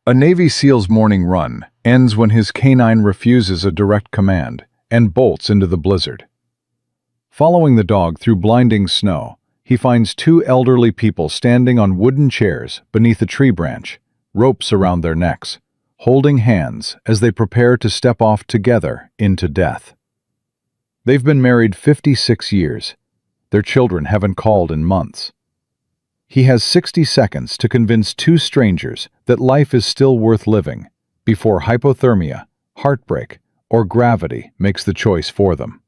A Navy SEAL's morning run ends when his canine refuses a direct command and bolts into the blizzard. Following the dog through blinding snow, he finds two elderly people standing on wooden chairs beneath a tree branch, ropes around their necks, holding hands as they prepare to step off together into death. They've been married 56 years. Their children haven't called in months. He has 60 seconds to convince two strangers that life is still worth living before hypothermia, heartbreak, or gravity makes the choice for them.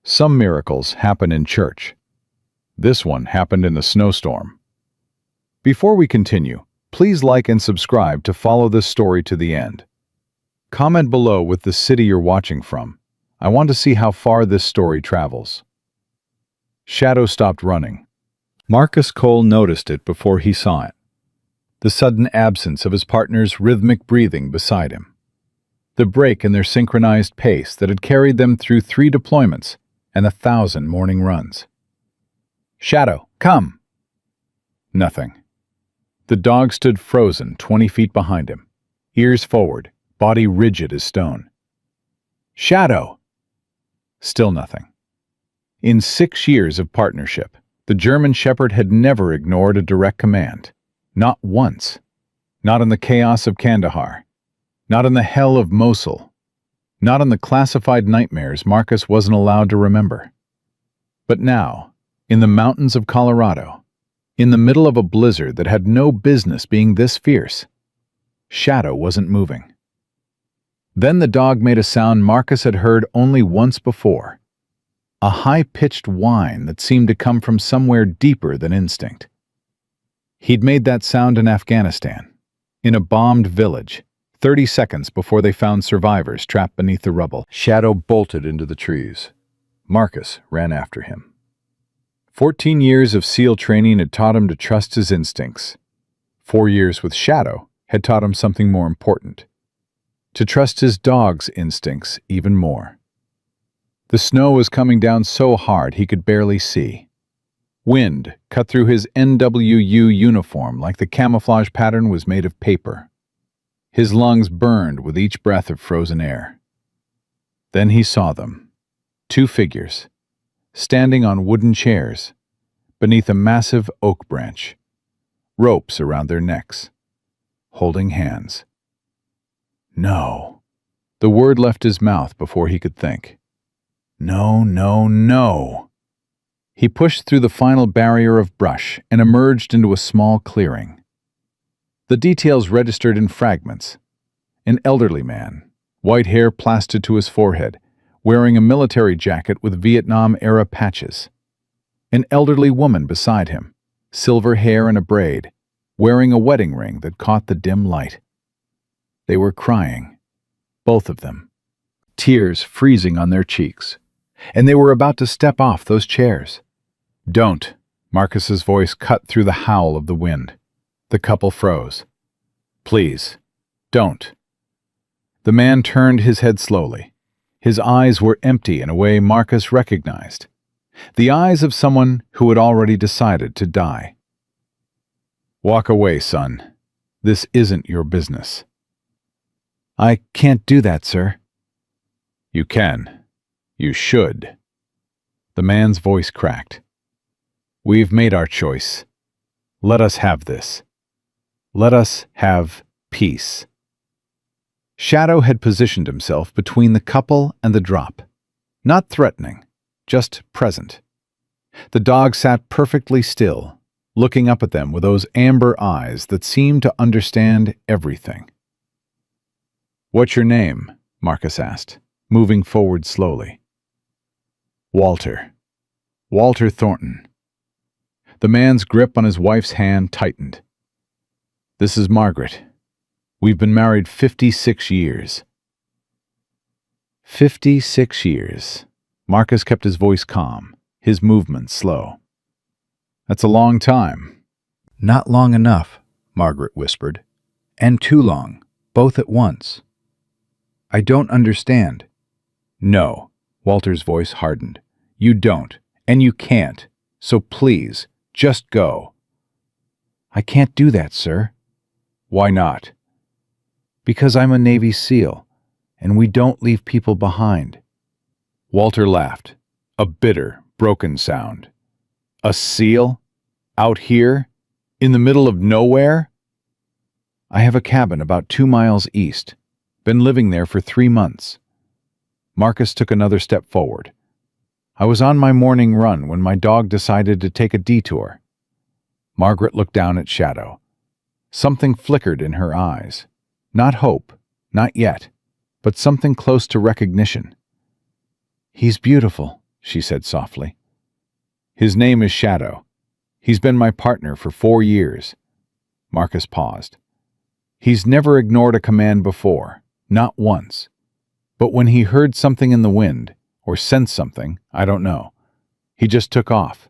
Some miracles happen in church. This one happened in a snowstorm. Before we continue, please like and subscribe to follow this story to the end. Comment below with the city you're watching from. I want to see how far this story travels. Shadow stopped running. Marcus Cole noticed it before he saw it. The sudden absence of his partner's rhythmic breathing beside him. The break in their synchronized pace that had carried them through 3 deployments and 1,000 morning runs. "Shadow, come!" Nothing. The dog stood frozen 20 feet behind him, ears forward, body rigid as stone. "Shadow!" Still nothing. In 6 years of partnership, the German Shepherd had never ignored a direct command. Not once. Not in the chaos of Kandahar. Not in the hell of Mosul. Not in the classified nightmares Marcus wasn't allowed to remember. But now, in the mountains of Colorado, in the middle of a blizzard that had no business being this fierce, Shadow wasn't moving. Then the dog made a sound Marcus had heard only once before. A high-pitched whine that seemed to come from somewhere deeper than instinct. He'd made that sound in Afghanistan, in a bombed village, 30 seconds before they found survivors trapped beneath the rubble. Shadow bolted into the trees. Marcus ran after him. 14 years of SEAL training had taught him to trust his instincts. 4 years with Shadow had taught him something more important. To trust his dog's instincts even more. The snow was coming down so hard he could barely see. Wind cut through his NWU uniform like the camouflage pattern was made of paper. His lungs burned with each breath of frozen air. Then he saw them. 2 figures, standing on wooden chairs, beneath a massive oak branch, ropes around their necks, holding hands. No. The word left his mouth before he could think. No, no, no. He pushed through the final barrier of brush and emerged into a small clearing. The details registered in fragments. An elderly man, white hair plastered to his forehead, wearing a military jacket with Vietnam-era patches. An elderly woman beside him, silver hair in a braid, wearing a wedding ring that caught the dim light. They were crying, both of them, tears freezing on their cheeks. And they were about to step off those chairs. "Don't," Marcus's voice cut through the howl of the wind. The couple froze. "Please, don't." The man turned his head slowly. His eyes were empty in a way Marcus recognized. The eyes of someone who had already decided to die. "Walk away, son. This isn't your business." "I can't do that, sir." "You can. You should." The man's voice cracked. "We've made our choice. Let us have this. Let us have peace." Shadow had positioned himself between the couple and the drop. Not threatening, just present. The dog sat perfectly still, looking up at them with those amber eyes that seemed to understand everything. "What's your name?" Marcus asked, moving forward slowly. "Walter. Walter Thornton." The man's grip on his wife's hand tightened. "This is Margaret. We've been married 56 years. 56 years. Marcus kept his voice calm, his movements slow. "That's a long time." "Not long enough," Margaret whispered. "And too long, both at once." "I don't understand." "No," Walter's voice hardened. "You don't, and you can't. So please, just go." "I can't do that, sir." Why not? Because I'm a Navy SEAL, and we don't leave people behind. Walter laughed, a bitter, broken sound. A SEAL? Out here? In the middle of nowhere? I have a cabin about 2 miles east. Been living there for 3 months. Marcus took another step forward. I was on my morning run when my dog decided to take a detour. Margaret looked down at Shadow. Something flickered in her eyes. Not hope, not yet, but something close to recognition. "He's beautiful," she said softly. His name is Shadow. He's been my partner for 4 years. Marcus paused. He's never ignored a command before, not once. But when he heard something in the wind, or sensed something, I don't know, he just took off,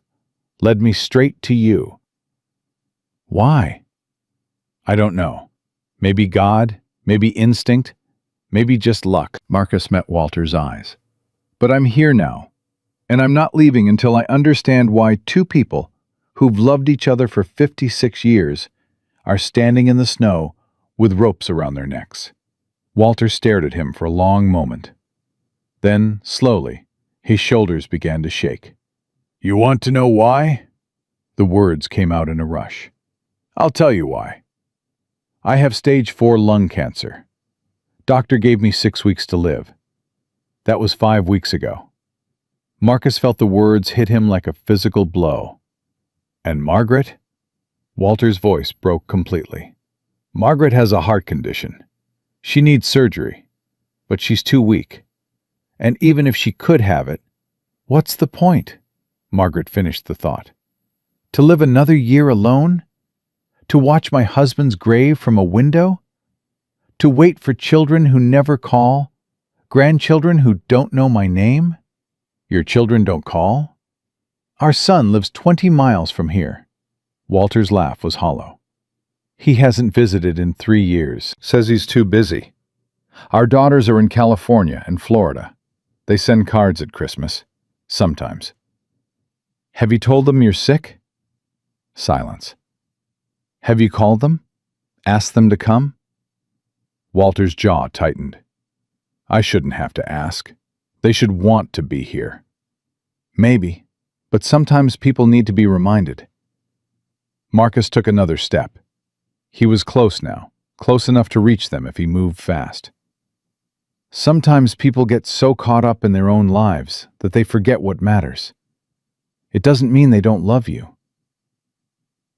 led me straight to you. Why? I don't know. Maybe God, maybe instinct, maybe just luck. Marcus met Walter's eyes. But I'm here now, and I'm not leaving until I understand why two people who've loved each other for 56 years are standing in the snow with ropes around their necks. Walter stared at him for a long moment. Then, slowly, his shoulders began to shake. You want to know why? The words came out in a rush. I'll tell you why. I have stage 4 lung cancer. Doctor gave me 6 weeks to live. That was 5 weeks ago. Marcus felt the words hit him like a physical blow. And Margaret? Walter's voice broke completely. Margaret has a heart condition. She needs surgery, but she's too weak. And even if she could have it, what's the point? Margaret finished the thought. To live another year alone? To watch my husband's grave from a window? To wait for children who never call? Grandchildren who don't know my name? Your children don't call? Our son lives 20 miles from here. Walter's laugh was hollow. He hasn't visited in 3 years. Says he's too busy. Our daughters are in California and Florida. They send cards at Christmas. Sometimes. Have you told them you're sick? Silence. Have you called them? Asked them to come? Walter's jaw tightened. I shouldn't have to ask. They should want to be here. Maybe, but sometimes people need to be reminded. Marcus took another step. He was close now, close enough to reach them if he moved fast. Sometimes people get so caught up in their own lives that they forget what matters. It doesn't mean they don't love you.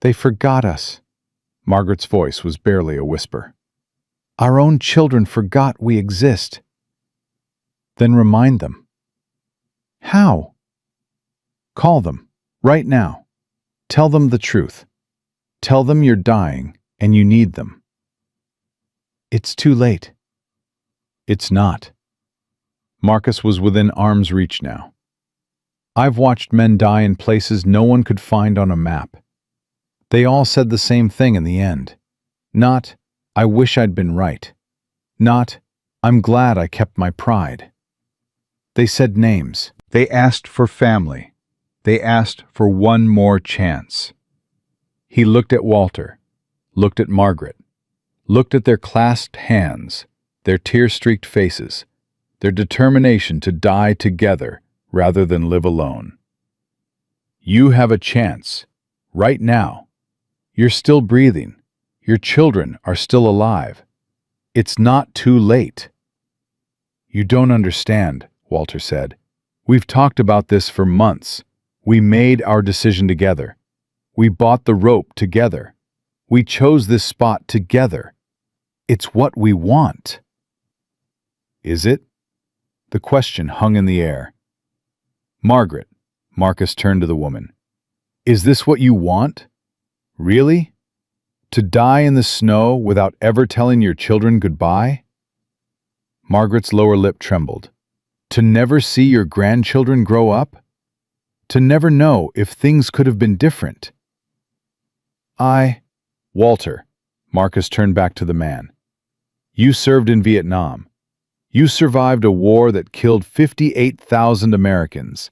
They forgot us. Margaret's voice was barely a whisper. Our own children forgot we exist. Then remind them. How? Call them, right now. Tell them the truth. Tell them you're dying and you need them. It's too late. It's not. Marcus was within arm's reach now. I've watched men die in places no one could find on a map. They all said the same thing in the end. Not, I wish I'd been right. Not, I'm glad I kept my pride. They said names. They asked for family. They asked for one more chance. He looked at Walter, looked at Margaret, looked at their clasped hands, their tear-streaked faces, their determination to die together rather than live alone. You have a chance, right now. You're still breathing. Your children are still alive. It's not too late. You don't understand, Walter said. We've talked about this for months. We made our decision together. We bought the rope together. We chose this spot together. It's what we want. Is it? The question hung in the air. Margaret, Marcus turned to the woman. Is this what you want? Really? To die in the snow without ever telling your children goodbye? Margaret's lower lip trembled. To never see your grandchildren grow up? To never know if things could have been different? Walter, Marcus turned back to the man. You served in Vietnam. You survived a war that killed 58,000 Americans.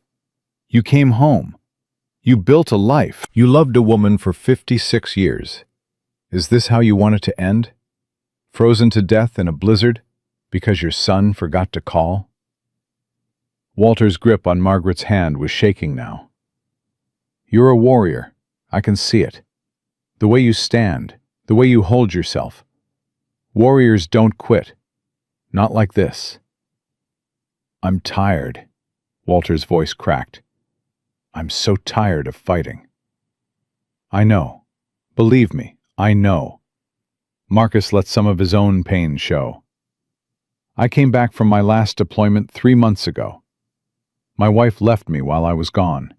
You came home. You built a life. You loved a woman for 56 years. Is this how you want it to end? Frozen to death in a blizzard because your son forgot to call? Walter's grip on Margaret's hand was shaking now. You're a warrior. I can see it. The way you stand, the way you hold yourself. Warriors don't quit. Not like this. I'm tired. Walter's voice cracked. I'm so tired of fighting. I know. Believe me, I know. Marcus let some of his own pain show. I came back from my last deployment 3 months ago. My wife left me while I was gone.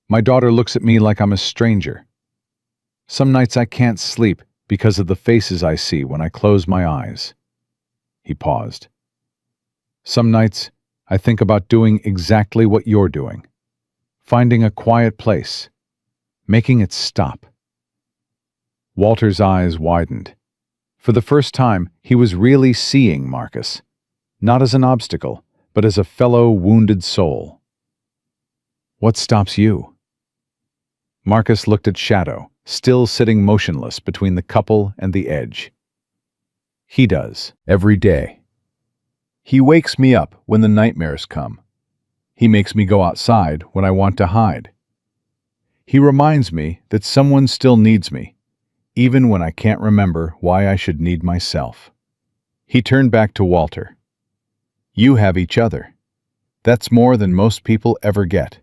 My daughter looks at me like I'm a stranger. Some nights I can't sleep because of the faces I see when I close my eyes. He paused. Some nights I think about doing exactly what you're doing. Finding a quiet place. Making it stop. Walter's eyes widened. For the first time, he was really seeing Marcus. Not as an obstacle, but as a fellow wounded soul. What stops you? Marcus looked at Shadow, still sitting motionless between the couple and the edge. He does, every day. He wakes me up when the nightmares come. He makes me go outside when I want to hide. He reminds me that someone still needs me, even when I can't remember why I should need myself. He turned back to Walter. You have each other. That's more than most people ever get.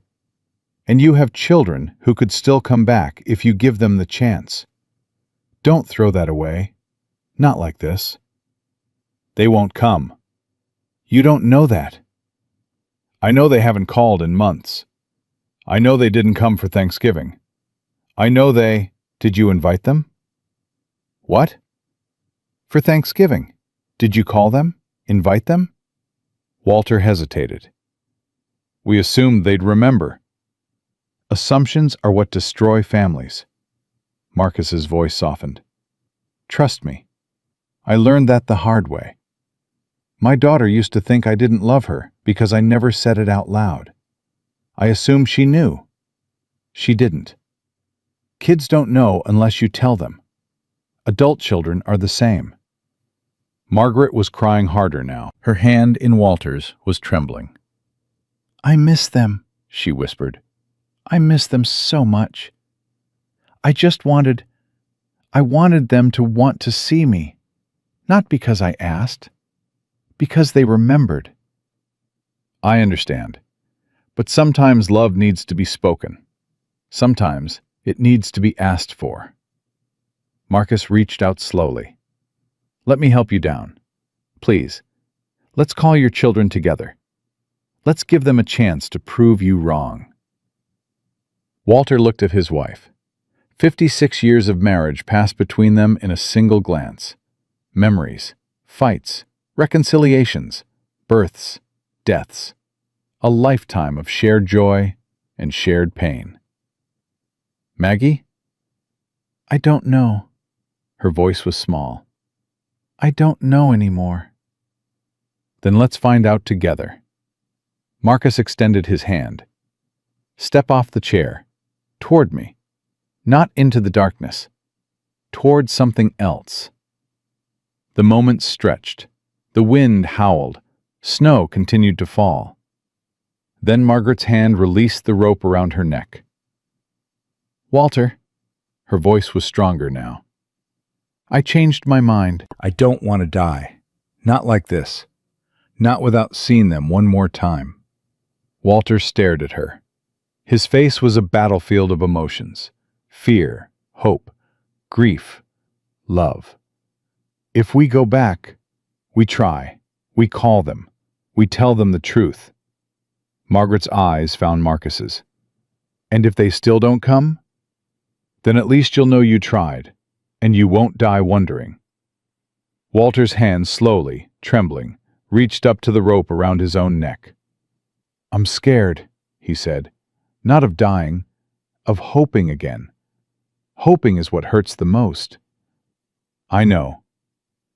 And you have children who could still come back if you give them the chance. Don't throw that away. Not like this. They won't come. You don't know that. I know they haven't called in months. I know they didn't come for Thanksgiving. I know they... Did you invite them? What? For Thanksgiving. Did you call them? Invite them? Walter hesitated. We assumed they'd remember. Assumptions are what destroy families. Marcus's voice softened. Trust me. I learned that the hard way. My daughter used to think I didn't love her because I never said it out loud. I assumed she knew. She didn't. Kids don't know unless you tell them. Adult children are the same. Margaret was crying harder now. Her hand in Walter's was trembling. I miss them, she whispered. I miss them so much. I wanted them to want to see me. Not because I asked. Because they remembered. I understand. But sometimes love needs to be spoken. Sometimes it needs to be asked for. Marcus reached out slowly. Let me help you down. Please, let's call your children together. Let's give them a chance to prove you wrong. Walter looked at his wife. 56 years of marriage passed between them in a single glance. Memories, fights, reconciliations, births, deaths. A lifetime of shared joy and shared pain. Maggie? I don't know. Her voice was small. I don't know anymore. Then let's find out together. Marcus extended his hand. Step off the chair. Toward me. Not into the darkness. Toward something else. The moment stretched. The wind howled. Snow continued to fall. Then Margaret's hand released the rope around her neck. Walter. Her voice was stronger now. I changed my mind. I don't want to die. Not like this. Not without seeing them one more time. Walter stared at her. His face was a battlefield of emotions. Fear, hope, grief, love. If we go back, we try, we call them, we tell them the truth. Margaret's eyes found Marcus's. And if they still don't come? Then at least you'll know you tried, and you won't die wondering. Walter's hand slowly, trembling, reached up to the rope around his own neck. I'm scared, he said. Not of dying, of hoping again. Hoping is what hurts the most. I know.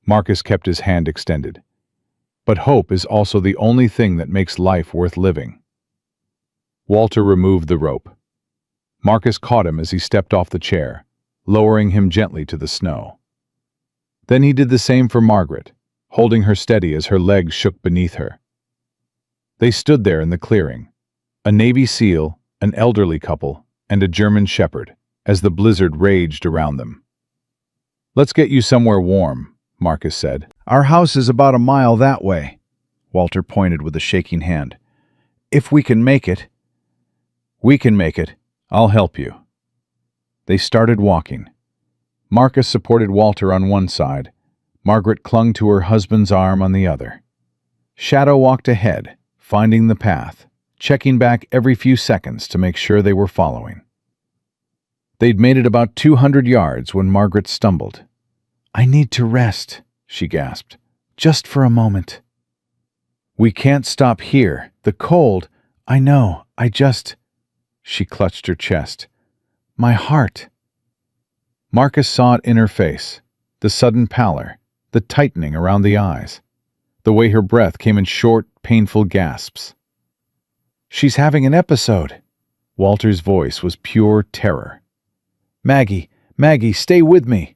Marcus kept his hand extended. But hope is also the only thing that makes life worth living. Walter removed the rope. Marcus caught him as he stepped off the chair, lowering him gently to the snow. Then he did the same for Margaret, holding her steady as her legs shook beneath her. They stood there in the clearing, a Navy SEAL, an elderly couple, and a German shepherd, as the blizzard raged around them. "Let's get you somewhere warm," Marcus said. "Our house is about a mile that way," Walter pointed with a shaking hand. "If we can make it." "We can make it. I'll help you." They started walking. Marcus supported Walter on one side. Margaret clung to her husband's arm on the other. Shadow walked ahead, finding the path, checking back every few seconds to make sure they were following. They'd made it about 200 yards when Margaret stumbled. "I need to rest," she gasped. "Just for a moment." "We can't stop here. The cold—" "I know. She clutched her chest. "My heart." Marcus saw it in her face, the sudden pallor, the tightening around the eyes, the way her breath came in short, painful gasps. "She's having an episode." Walter's voice was pure terror. Maggie, stay with me."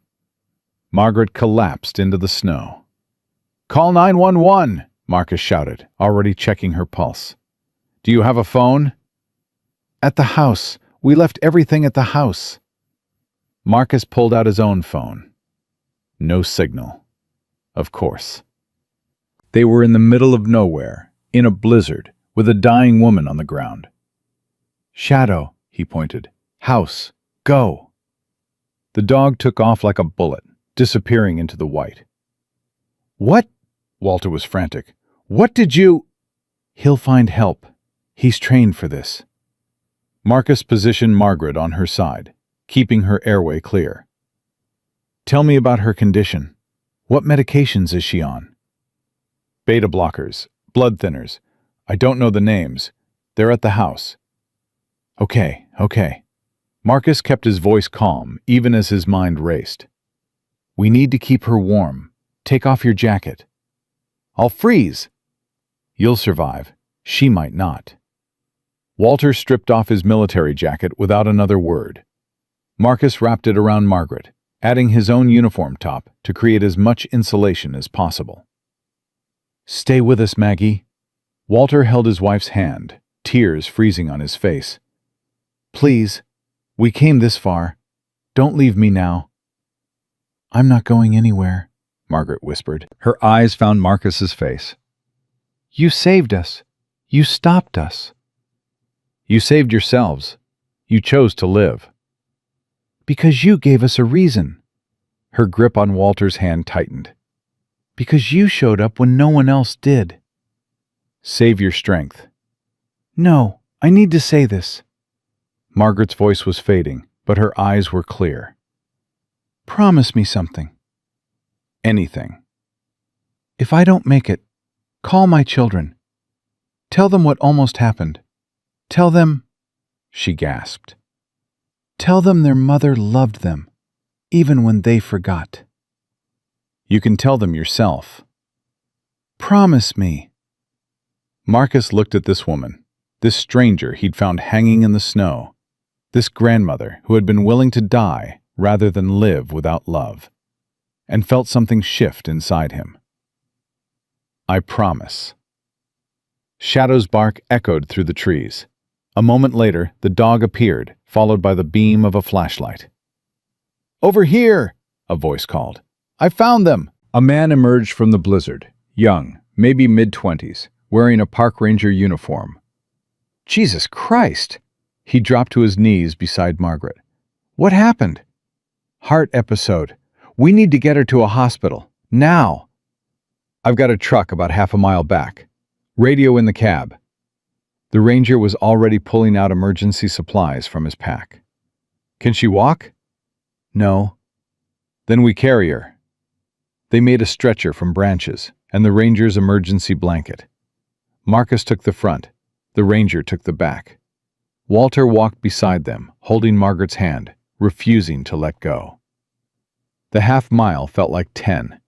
Margaret collapsed into the snow. "Call 911!" Marcus shouted, already checking her pulse. "Do you have a phone?" "At the house. We left everything at the house." Marcus pulled out his own phone. No signal. Of course. They were in the middle of nowhere, in a blizzard, with a dying woman on the ground. "Shadow," he pointed. "House. Go." The dog took off like a bullet, disappearing into the white. "What?" Walter was frantic. "What did you—" "He'll find help. He's trained for this." Marcus positioned Margaret on her side, keeping her airway clear. "Tell me about her condition. What medications is she on?" "Beta blockers, blood thinners. I don't know the names. They're at the house." Okay. Marcus kept his voice calm, even as his mind raced. "We need to keep her warm. Take off your jacket." "I'll freeze." "You'll survive. She might not." Walter stripped off his military jacket without another word. Marcus wrapped it around Margaret, adding his own uniform top to create as much insulation as possible. "Stay with us, Maggie." Walter held his wife's hand, tears freezing on his face. "Please, we came this far. Don't leave me now." "I'm not going anywhere," Margaret whispered. Her eyes found Marcus's face. "You saved us. You stopped us." "You saved yourselves. You chose to live." "Because you gave us a reason." Her grip on Walter's hand tightened. "Because you showed up when no one else did." "Save your strength." "No, I need to say this." Margaret's voice was fading, but her eyes were clear. "Promise me something." "Anything." "If I don't make it, call my children. Tell them what almost happened. Tell them—" she gasped. "Tell them their mother loved them, even when they forgot." "You can tell them yourself." "Promise me." Marcus looked at this woman, this stranger he'd found hanging in the snow, this grandmother who had been willing to die rather than live without love, and felt something shift inside him. "I promise." Shadow's bark echoed through the trees. A moment later, the dog appeared, followed by the beam of a flashlight. "Over here!" a voice called. "I found them!" A man emerged from the blizzard, young, maybe mid-20s, wearing a park ranger uniform. "Jesus Christ!" He dropped to his knees beside Margaret. "What happened?" "Heart episode. We need to get her to a hospital. Now!" "I've got a truck about half a mile back. Radio in the cab." The ranger was already pulling out emergency supplies from his pack. "Can she walk?" "No." "Then we carry her." They made a stretcher from branches and the ranger's emergency blanket. Marcus took the front. The ranger took the back. Walter walked beside them, holding Margaret's hand, refusing to let go. The half-mile felt like 10.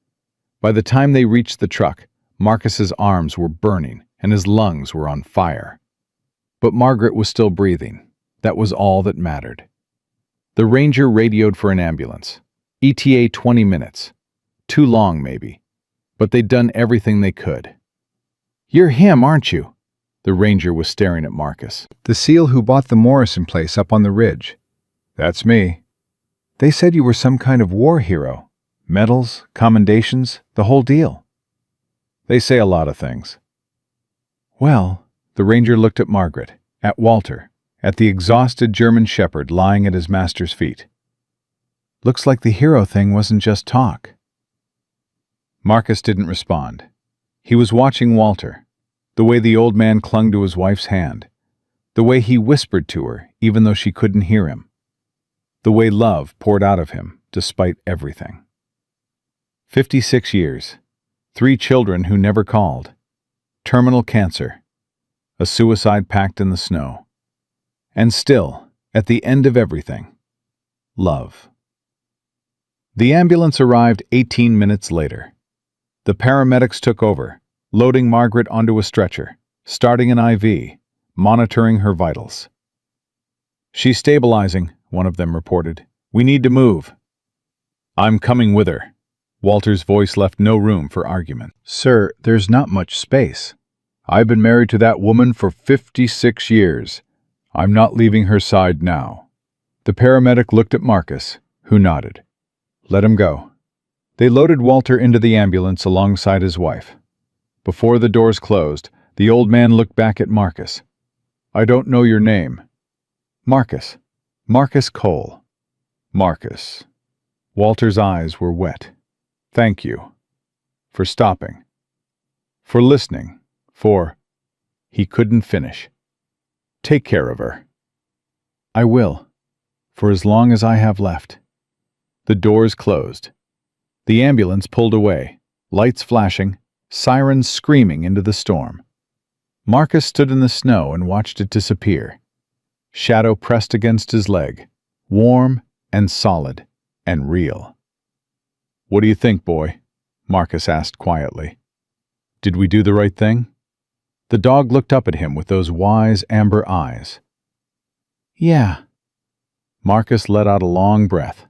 By the time they reached the truck, Marcus's arms were burning and his lungs were on fire. But Margaret was still breathing. That was all that mattered. The ranger radioed for an ambulance. ETA 20 minutes. Too long, maybe. But they'd done everything they could. "You're him, aren't you?" The ranger was staring at Marcus. "The SEAL who bought the Morrison place up on the ridge." "That's me." "They said you were some kind of war hero. Medals, commendations, the whole deal." "They say a lot of things." "Well," the ranger looked at Margaret, at Walter, at the exhausted German shepherd lying at his master's feet. "Looks like the hero thing wasn't just talk." Marcus didn't respond. He was watching Walter, the way the old man clung to his wife's hand, the way he whispered to her even though she couldn't hear him, the way love poured out of him despite everything. 56 years, 3 children who never called, terminal cancer, a suicide pact in the snow, and still, at the end of everything, love. The ambulance arrived 18 minutes later. The paramedics took over, loading Margaret onto a stretcher, starting an IV, monitoring her vitals. "She's stabilizing," one of them reported. "We need to move." "I'm coming with her." Walter's voice left no room for argument. "Sir, there's not much space. I've been married to that woman for 56 years. I'm not leaving her side now." The paramedic looked at Marcus, who nodded. "Let him go." They loaded Walter into the ambulance alongside his wife. Before the doors closed, the old man looked back at Marcus. "I don't know your name." "Marcus. Marcus Cole." "Marcus." Walter's eyes were wet. "Thank you. For stopping. For listening. For—" He couldn't finish. "Take care of her." "I will. For as long as I have left." The doors closed. The ambulance pulled away, lights flashing, sirens screaming into the storm. Marcus stood in the snow and watched it disappear. Shadow pressed against his leg, warm and solid and real. "What do you think, boy?" Marcus asked quietly. "Did we do the right thing?" The dog looked up at him with those wise amber eyes. "Yeah." Marcus let out a long breath.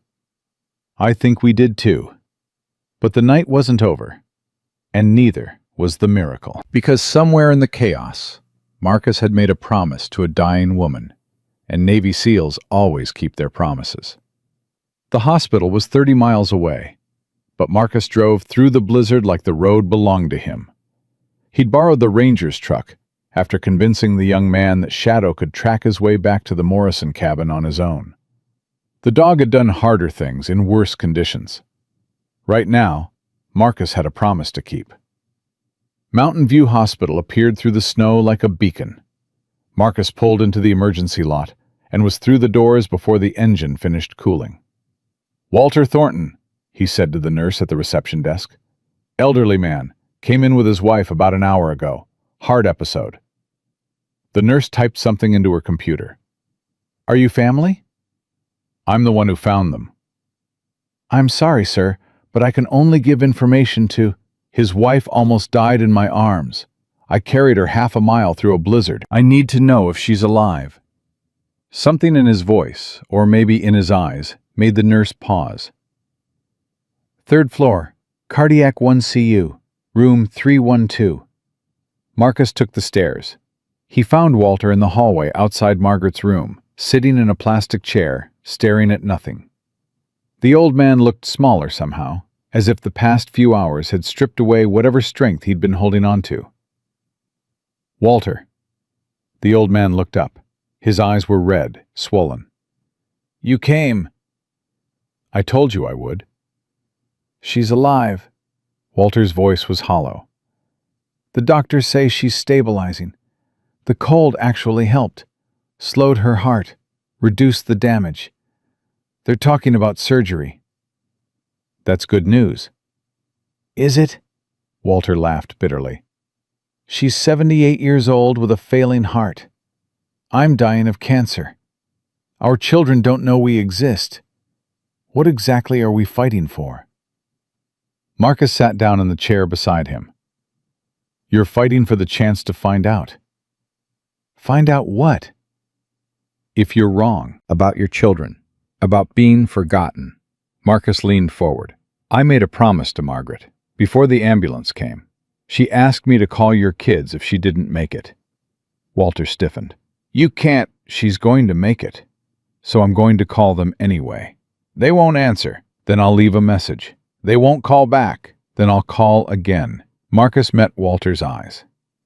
"I think we did too." But the night wasn't over, and neither was the miracle. Because somewhere in the chaos, Marcus had made a promise to a dying woman, and Navy SEALs always keep their promises. The hospital was 30 miles away, but Marcus drove through the blizzard like the road belonged to him. He'd borrowed the ranger's truck after convincing the young man that Shadow could track his way back to the Morrison cabin on his own. The dog had done harder things in worse conditions. Right now, Marcus had a promise to keep. Mountain View Hospital appeared through the snow like a beacon. Marcus pulled into the emergency lot and was through the doors before the engine finished cooling. "Walter Thornton," he said to the nurse at the reception desk. "Elderly man, came in with his wife about an hour ago. Heart episode." The nurse typed something into her computer. "Are you family?" "I'm the one who found them." "I'm sorry, sir, but I can only give information to—" "His wife almost died in my arms. I carried her half a mile through a blizzard. I need to know if she's alive." Something in his voice, or maybe in his eyes, made the nurse pause. "3rd floor, Cardiac 1 CU, room 312. Marcus took the stairs. He found Walter in the hallway outside Margaret's room, sitting in a plastic chair, staring at nothing. The old man looked smaller somehow, as if the past few hours had stripped away whatever strength he'd been holding on to. "Walter." The old man looked up. His eyes were red, swollen. "You came." "I told you I would." "She's alive." Walter's voice was hollow. "The doctors say she's stabilizing. The cold actually helped. Slowed her heart. Reduced the damage. They're talking about surgery." "That's good news." "Is it?" Walter laughed bitterly. "She's 78 years old with a failing heart. I'm dying of cancer. Our children don't know we exist. What exactly are we fighting for?" Marcus sat down in the chair beside him. "You're fighting for the chance to find out." "Find out what?" "If you're wrong about your children. About being forgotten. Marcus leaned forward. I made a promise to Margaret. Before the ambulance came, she asked me to call your kids if she didn't make it. Walter stiffened. You can't. She's going to make it. So I'm going to call them anyway. They won't answer. Then I'll leave a message. They won't call back. Then I'll call again. Marcus met Walter's eyes.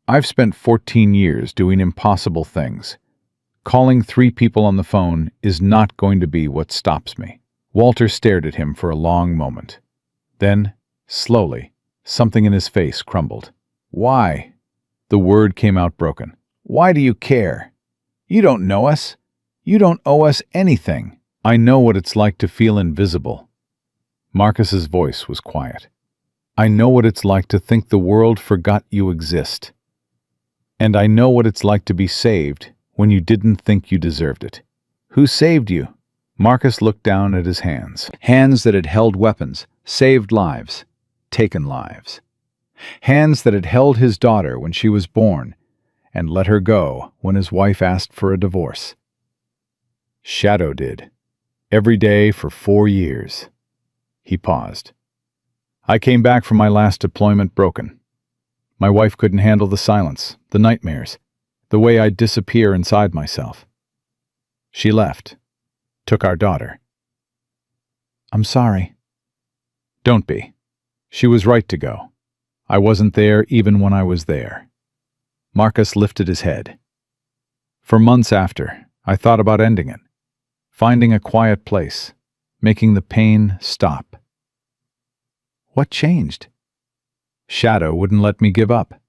I've spent 14 years doing impossible things. Calling 3 people on the phone is not going to be what stops me. Walter stared at him for a long moment. Then, slowly, something in his face crumbled. Why? The word came out broken. Why do you care? You don't know us. You don't owe us anything. I know what it's like to feel invisible. Marcus's voice was quiet. I know what it's like to think the world forgot you exist. And I know what it's like to be saved when you didn't think you deserved it. Who saved you? Marcus looked down at his hands. Hands that had held weapons, saved lives, taken lives. Hands that had held his daughter when she was born and let her go when his wife asked for a divorce. Shadow did. Every day for 4 years. He paused. I came back from my last deployment broken. My wife couldn't handle the silence, the nightmares, the way I'd disappear inside myself. She left. Took our daughter. I'm sorry. Don't be. She was right to go. I wasn't there even when I was there. Marcus lifted his head. For months after, I thought about ending it. Finding a quiet place. Making the pain stop. What changed? Shadow wouldn't let me give up.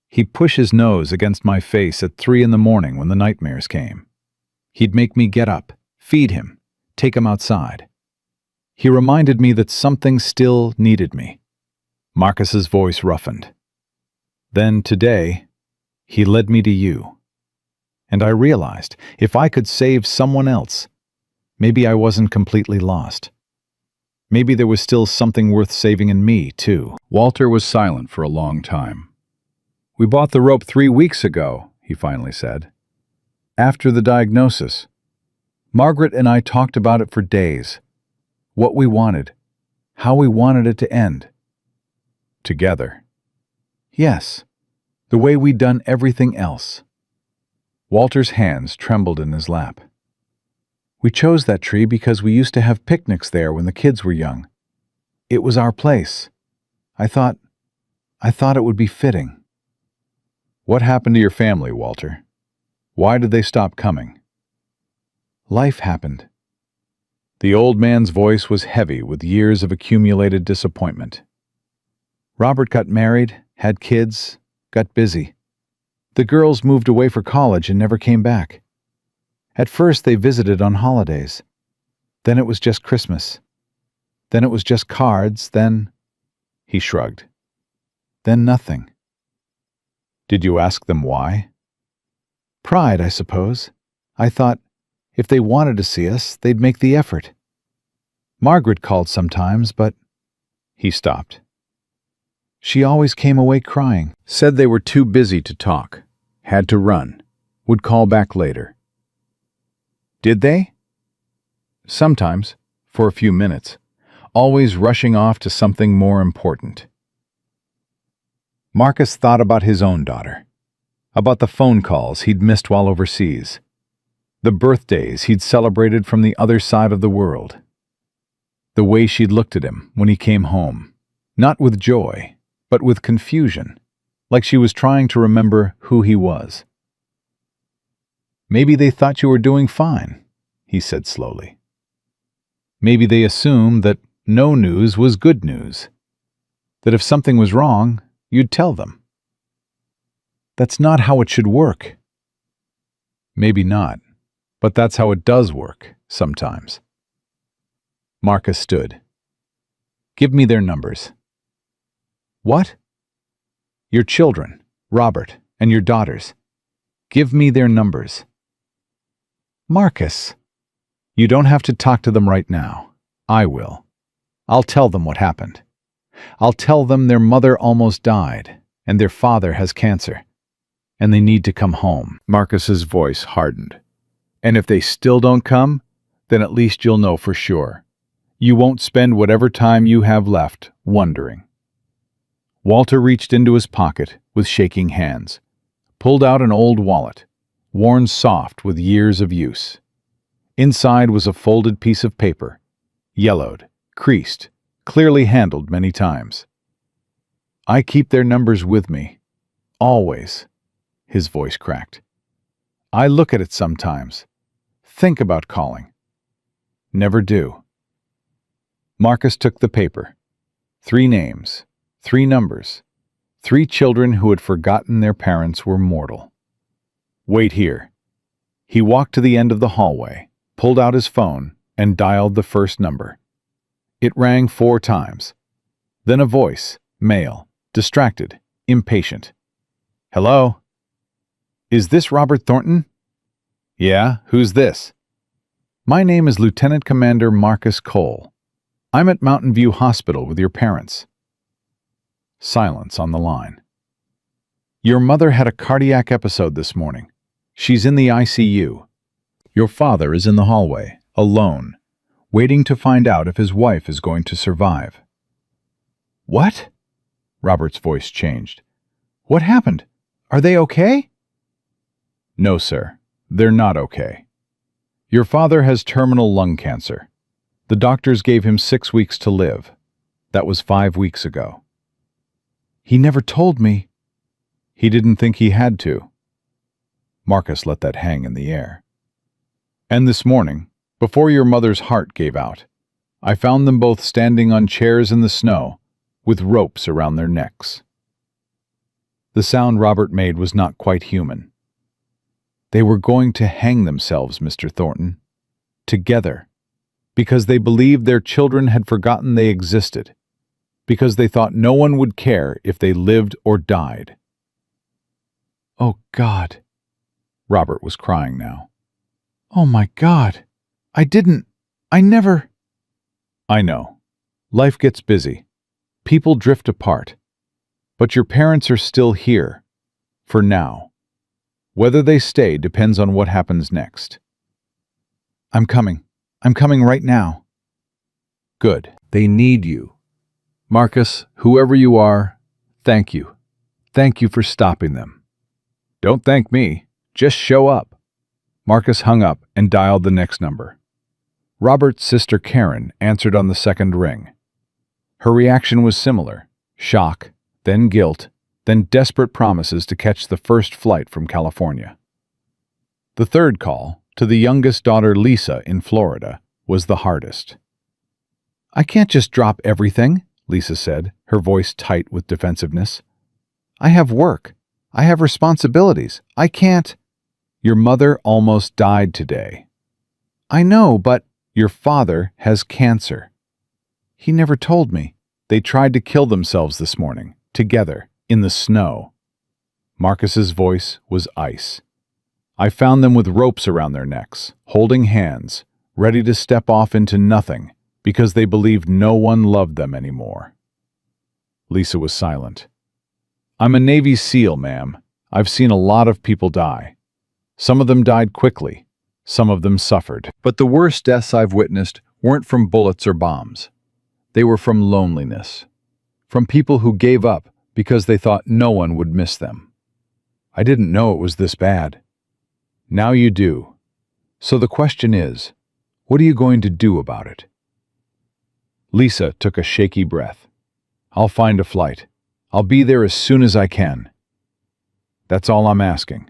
He'd push his nose against my face at 3 in the morning when the nightmares came. He'd make me get up, feed him, take him outside. He reminded me that something still needed me. Marcus's voice roughened. Then today, he led me to you. And I realized if I could save someone else, maybe I wasn't completely lost. Maybe there was still something worth saving in me, too. Walter was silent for a long time. We bought the rope 3 weeks ago, he finally said. After the diagnosis. Margaret and I talked about it for days. What we wanted. How we wanted it to end. Together. Yes, the way we'd done everything else. Walter's hands trembled in his lap. We chose that tree because we used to have picnics there when the kids were young. It was our place. I thought it would be fitting. What happened to your family, Walter? Why did they stop coming? Life happened. The old man's voice was heavy with years of accumulated disappointment. Robert got married, had kids, got busy. The girls moved away for college and never came back. At first they visited on holidays. Then it was just Christmas. Then it was just cards, then... He shrugged. Then nothing. Did you ask them why? Pride, I suppose. I thought, if they wanted to see us, they'd make the effort. Margaret called sometimes, but... He stopped. She always came away crying, said they were too busy to talk, had to run, would call back later. Did they? Sometimes, for a few minutes, always rushing off to something more important. Marcus thought about his own daughter, about the phone calls he'd missed while overseas, the birthdays he'd celebrated from the other side of the world, the way she'd looked at him when he came home, not with joy, but with confusion, like she was trying to remember who he was. Maybe they thought you were doing fine, he said slowly. Maybe they assumed that no news was good news, that if something was wrong, you'd tell them. That's not how it should work. Maybe not, but that's how it does work, sometimes. Marcus stood. Give me their numbers. What? Your children, Robert, and your daughters. Give me their numbers. Marcus, you don't have to talk to them right now. I will. I'll tell them what happened. I'll tell them their mother almost died, and their father has cancer, and they need to come home. Marcus's voice hardened. And if they still don't come, Then at least you'll know for sure. You won't spend whatever time you have left wondering." Walter reached into his pocket with shaking hands, pulled out an old wallet, worn soft with years of use. Inside was a folded piece of paper, yellowed, creased, clearly handled many times. "I keep their numbers with me. Always." His voice cracked. "I look at it sometimes. Think about calling. Never do." Marcus took the paper. 3 names, 3 numbers, 3 children who had forgotten their parents were mortal. "Wait here." He walked to the end of the hallway, pulled out his phone, and dialed the first number. It rang 4 times. Then a voice, male, distracted, impatient. "Hello? Is this Robert Thornton?" "Yeah, who's this?" "My name is Lieutenant Commander Marcus Cole. I'm at Mountain View Hospital with your parents." Silence on the line. "Your mother had a cardiac episode this morning. She's in the ICU. Your father is in the hallway, alone, waiting to find out if his wife is going to survive." "What?" Robert's voice changed. "What happened? Are they okay?" "No, sir. They're not okay. Your father has terminal lung cancer. The doctors gave him 6 weeks to live. That was 5 weeks ago." "He never told me." "He didn't think he had to." Marcus let that hang in the air. "And this morning, before your mother's heart gave out, I found them both standing on chairs in the snow with ropes around their necks." The sound Robert made was not quite human. "They were going to hang themselves, Mr. Thornton. Together. Because they believed their children had forgotten they existed. Because they thought no one would care if they lived or died." "Oh, God." Robert was crying now. "Oh, my God. I never—" "I know. Life gets busy. People drift apart. But your parents are still here. For now. Whether they stay depends on what happens next." "I'm coming. I'm coming right now." "Good. They need you. Marcus, whoever you are, thank you. Thank you for stopping them." "Don't thank me. Just show up." Marcus hung up and dialed the next number. Robert's sister Karen answered on the second ring. Her reaction was similar: shock, then guilt, then desperate promises to catch the first flight from California. The third call, to the youngest daughter Lisa in Florida, was the hardest. "I can't just drop everything," Lisa said, her voice tight with defensiveness. "I have work. I have responsibilities. I can't—" "Your mother almost died today." "I know, but—" "Your father has cancer." "He never told me." "They tried to kill themselves this morning, together, in the snow." Marcus's voice was ice. "I found them with ropes around their necks, holding hands, ready to step off into nothing, because they believed no one loved them anymore." Lisa was silent. "I'm a Navy SEAL, ma'am. I've seen a lot of people die. Some of them died quickly. Some of them suffered. But the worst deaths I've witnessed weren't from bullets or bombs. They were from loneliness. From people who gave up because they thought no one would miss them. I didn't know it was this bad. Now you do. So the question is, what are you going to do about it?" Lisa took a shaky breath. "I'll find a flight. I'll be there as soon as I can. That's all I'm asking."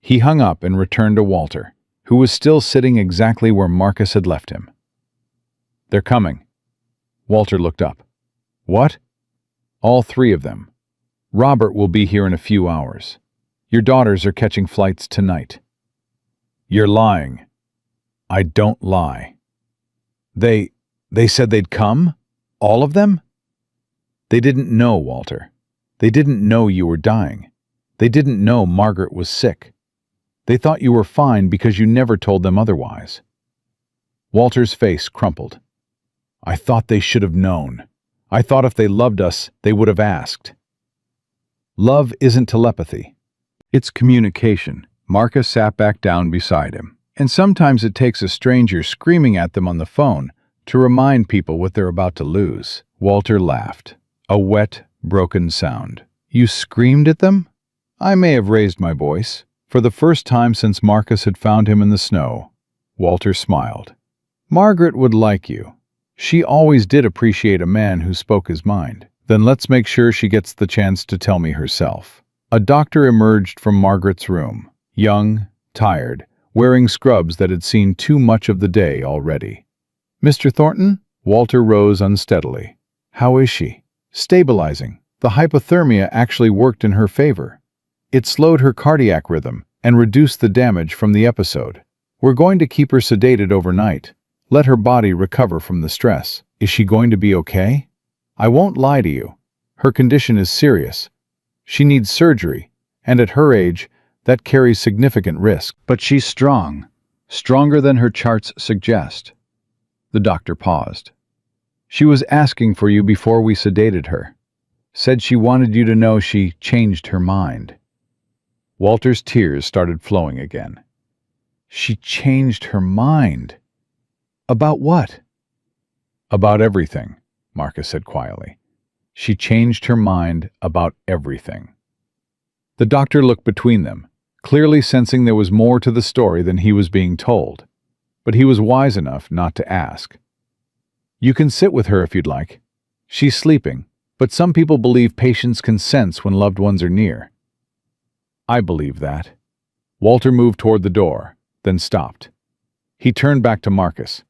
He hung up and returned to Walter, who was still sitting exactly where Marcus had left him. "They're coming." Walter looked up. "What?" "All 3 of them. Robert will be here in a few hours. Your daughters are catching flights tonight." "You're lying." "I don't lie." They said they'd come? All of them?" "They didn't know, Walter. They didn't know you were dying. They didn't know Margaret was sick. They thought you were fine because you never told them otherwise." Walter's face crumpled. "I thought they should have known. I thought if they loved us, they would have asked." "Love isn't telepathy. It's communication." Marcus sat back down beside him, And sometimes it takes a stranger screaming at them on the phone to remind people what they're about to lose. Walter laughed. A wet, broken sound. You screamed at them? I may have raised my voice. For the first time since Marcus had found him in the snow, Walter smiled. Margaret would like you. She always did appreciate a man who spoke his mind. Then let's make sure she gets the chance to tell me herself. A doctor emerged from Margaret's room, young, tired, wearing scrubs that had seen too much of the day already. Mr. Thornton? Walter rose unsteadily. How is she? Stabilizing. The hypothermia actually worked in her favor. It slowed her cardiac rhythm and reduced the damage from the episode. We're going to keep her sedated overnight. Let her body recover from the stress. Is she going to be okay? I won't lie to you. Her condition is serious. She needs surgery, and at her age, that carries significant risk. But she's strong. Stronger than her charts suggest. The doctor paused. She was asking for you before we sedated her. Said she wanted you to know she changed her mind. Walter's tears started flowing again. She changed her mind. About what? About everything, Marcus said quietly. She changed her mind about everything. The doctor looked between them, clearly sensing there was more to the story than he was being told, but he was wise enough not to ask. You can sit with her if you'd like. She's sleeping, but some people believe patients can sense when loved ones are near. I believe that. Walter moved toward the door, then stopped. He turned back to Marcus.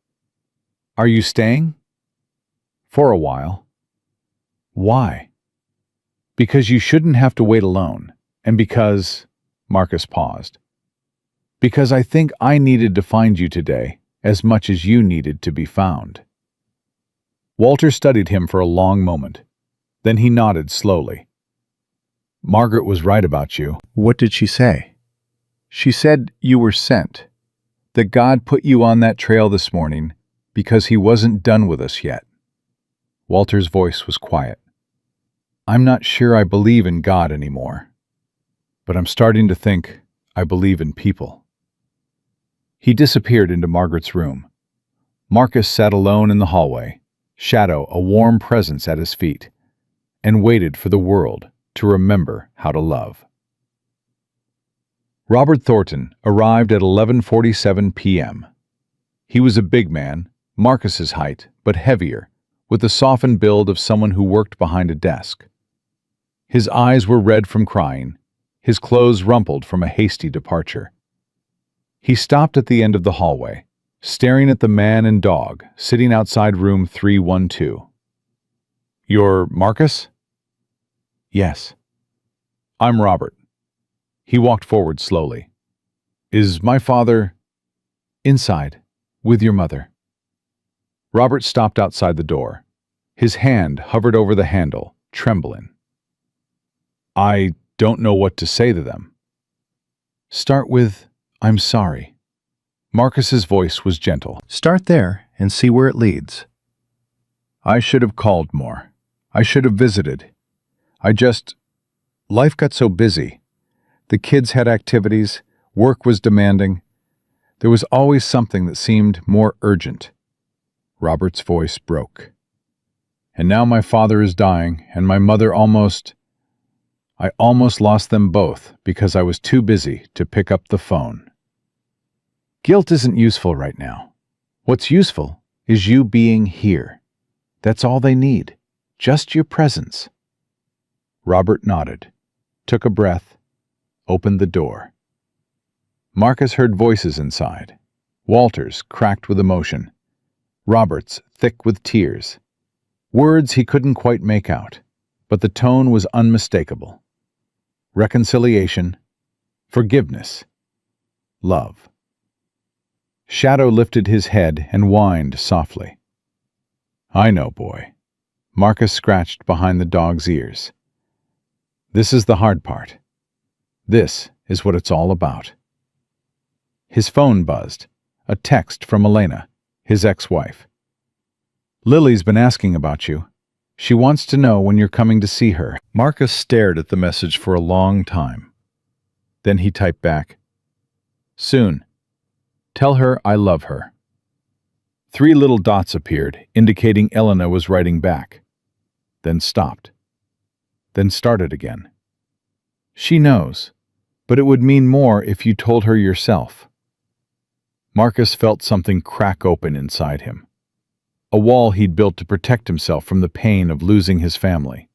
Are you staying? For a while. Why? Because you shouldn't have to wait alone, and because... Marcus paused. Because I think I needed to find you today as much as you needed to be found. Walter studied him for a long moment. Then he nodded slowly. Margaret was right about you. What did she say? She said you were sent. That God put you on that trail this morning because he wasn't done with us yet. Walter's voice was quiet. I'm not sure I believe in God anymore, but I'm starting to think I believe in people. He disappeared into Margaret's room. Marcus sat alone in the hallway, shadow a warm presence at his feet, and waited for the world to remember how to love. Robert Thornton arrived at 11:47 p.m. He was a big man, Marcus's height, but heavier, with the softened build of someone who worked behind a desk. His eyes were red from crying, his clothes rumpled from a hasty departure. He stopped at the end of the hallway, staring at the man and dog sitting outside room 312. You're Marcus? Yes. I'm Robert. He walked forward slowly. Is my father... Inside, with your mother. Robert stopped outside the door. His hand hovered over the handle, trembling. I don't know what to say to them. Start with, I'm sorry. Marcus's voice was gentle. Start there and see where it leads. I should have called more. I should have visited. Life got so busy. The kids had activities, work was demanding. There was always something that seemed more urgent. Robert's voice broke. And now my father is dying, and my mother I almost lost them both because I was too busy to pick up the phone. Guilt isn't useful right now. What's useful is you being here. That's all they need. Just your presence. Robert nodded, took a breath, opened the door. Marcus heard voices inside. Walter's cracked with emotion. Robert's thick with tears. Words he couldn't quite make out, but the tone was unmistakable. Reconciliation, forgiveness, love. Shadow lifted his head and whined softly. I know, boy. Marcus scratched behind the dog's ears. This is the hard part. This is what it's all about. His phone buzzed. A text from Elena, his ex-wife. Lily's been asking about you. She wants to know when you're coming to see her. Marcus stared at the message for a long time. Then he typed back, Soon. Tell her I love her." 3 little dots appeared, indicating Elena was writing back. Then stopped. Then started again. "She knows, but it would mean more if you told her yourself." Marcus felt something crack open inside him. A wall he'd built to protect himself from the pain of losing his family.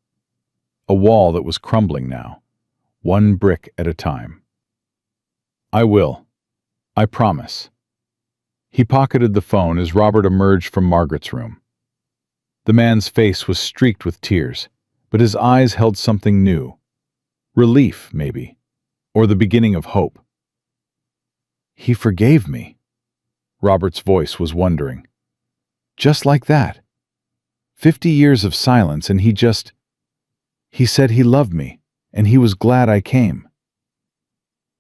A wall that was crumbling now, one brick at a time. "I will. I promise." He pocketed the phone as Robert emerged from Margaret's room. The man's face was streaked with tears, but his eyes held something new. Relief, maybe, or the beginning of hope. "He forgave me." Robert's voice was wondering. Just like that. 50 years of silence and he said he loved me, and he was glad I came.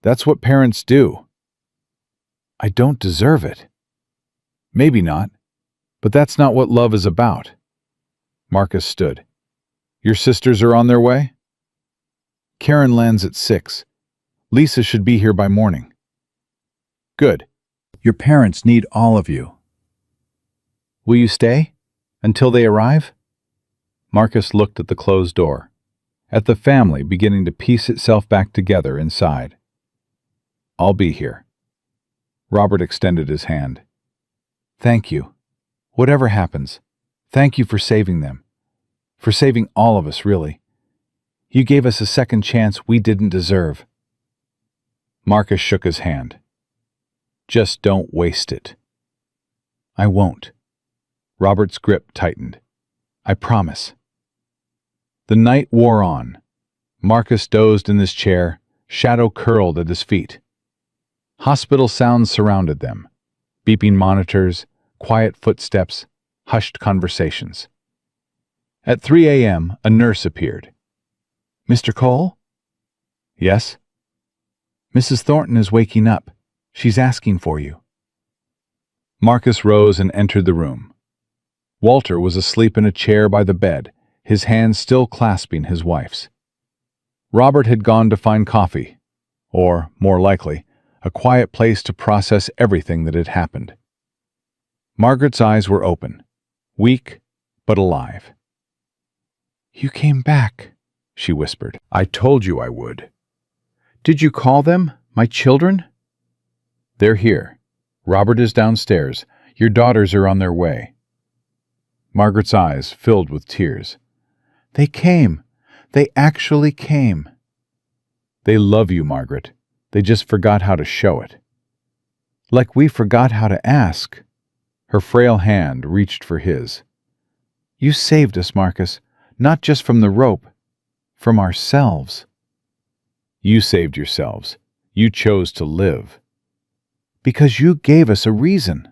That's what parents do. I don't deserve it. Maybe not, but that's not what love is about. Marcus stood. "Your sisters are on their way?" "Karen lands at 6. Lisa should be here by morning." "Good. Your parents need all of you. Will you stay until they arrive?" Marcus looked at the closed door, at the family beginning to piece itself back together inside. "I'll be here." Robert extended his hand. "Thank you. Whatever happens, thank you for saving them. For saving all of us, really. You gave us a second chance we didn't deserve." Marcus shook his hand. "Just don't waste it." "I won't." Robert's grip tightened. "I promise." The night wore on. Marcus dozed in his chair, shadow curled at his feet. Hospital sounds surrounded them. Beeping monitors, quiet footsteps, hushed conversations. At 3 a.m., a nurse appeared. "Mr. Cole?" "Yes?" "Mrs. Thornton is waking up. She's asking for you." Marcus rose and entered the room. Walter was asleep in a chair by the bed, his hands still clasping his wife's. Robert had gone to find coffee, or, more likely, a quiet place to process everything that had happened. Margaret's eyes were open, weak but alive. "You came back," she whispered. "I told you I would." "Did you call them, my children?" "They're here. Robert is downstairs. Your daughters are on their way." Margaret's eyes filled with tears. "They came. They actually came." "They love you, Margaret. They just forgot how to show it." "Like we forgot how to ask." Her frail hand reached for his. "You saved us, Marcus, not just from the rope, from ourselves." "You saved yourselves. You chose to live." "Because you gave us a reason."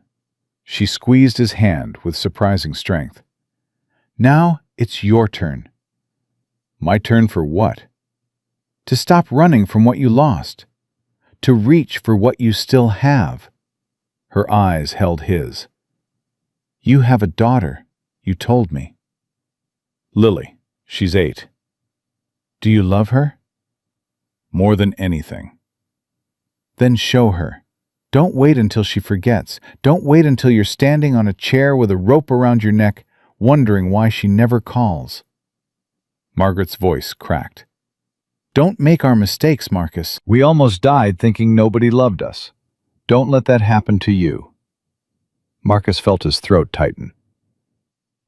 She squeezed his hand with surprising strength. "Now it's your turn." "My turn for what?" "To stop running from what you lost. To reach for what you still have." Her eyes held his. "You have a daughter, you told me." "Lily. She's 8. "Do you love her?" "More than anything." "Then show her. Don't wait until she forgets. Don't wait until you're standing on a chair with a rope around your neck, wondering why she never calls." Margaret's voice cracked. "Don't make our mistakes, Marcus." "We almost died thinking nobody loved us. Don't let that happen to you." Marcus felt his throat tighten.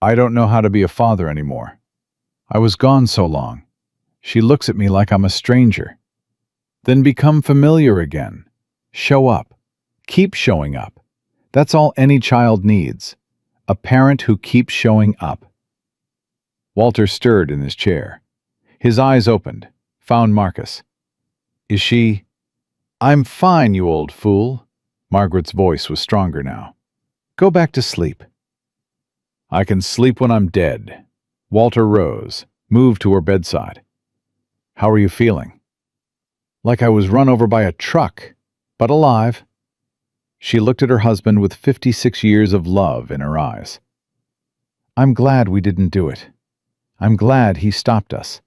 "I don't know how to be a father anymore. I was gone so long. She looks at me like I'm a stranger." "Then become familiar again. Show up. Keep showing up. That's all any child needs. A parent who keeps showing up." Walter stirred in his chair. His eyes opened, found Marcus. "Is she—" "I'm fine, you old fool." Margaret's voice was stronger now. "Go back to sleep." "I can sleep when I'm dead." Walter rose, moved to her bedside. "How are you feeling?" "Like I was run over by a truck, but alive." She looked at her husband with 56 years of love in her eyes. "I'm glad we didn't do it. I'm glad he stopped us."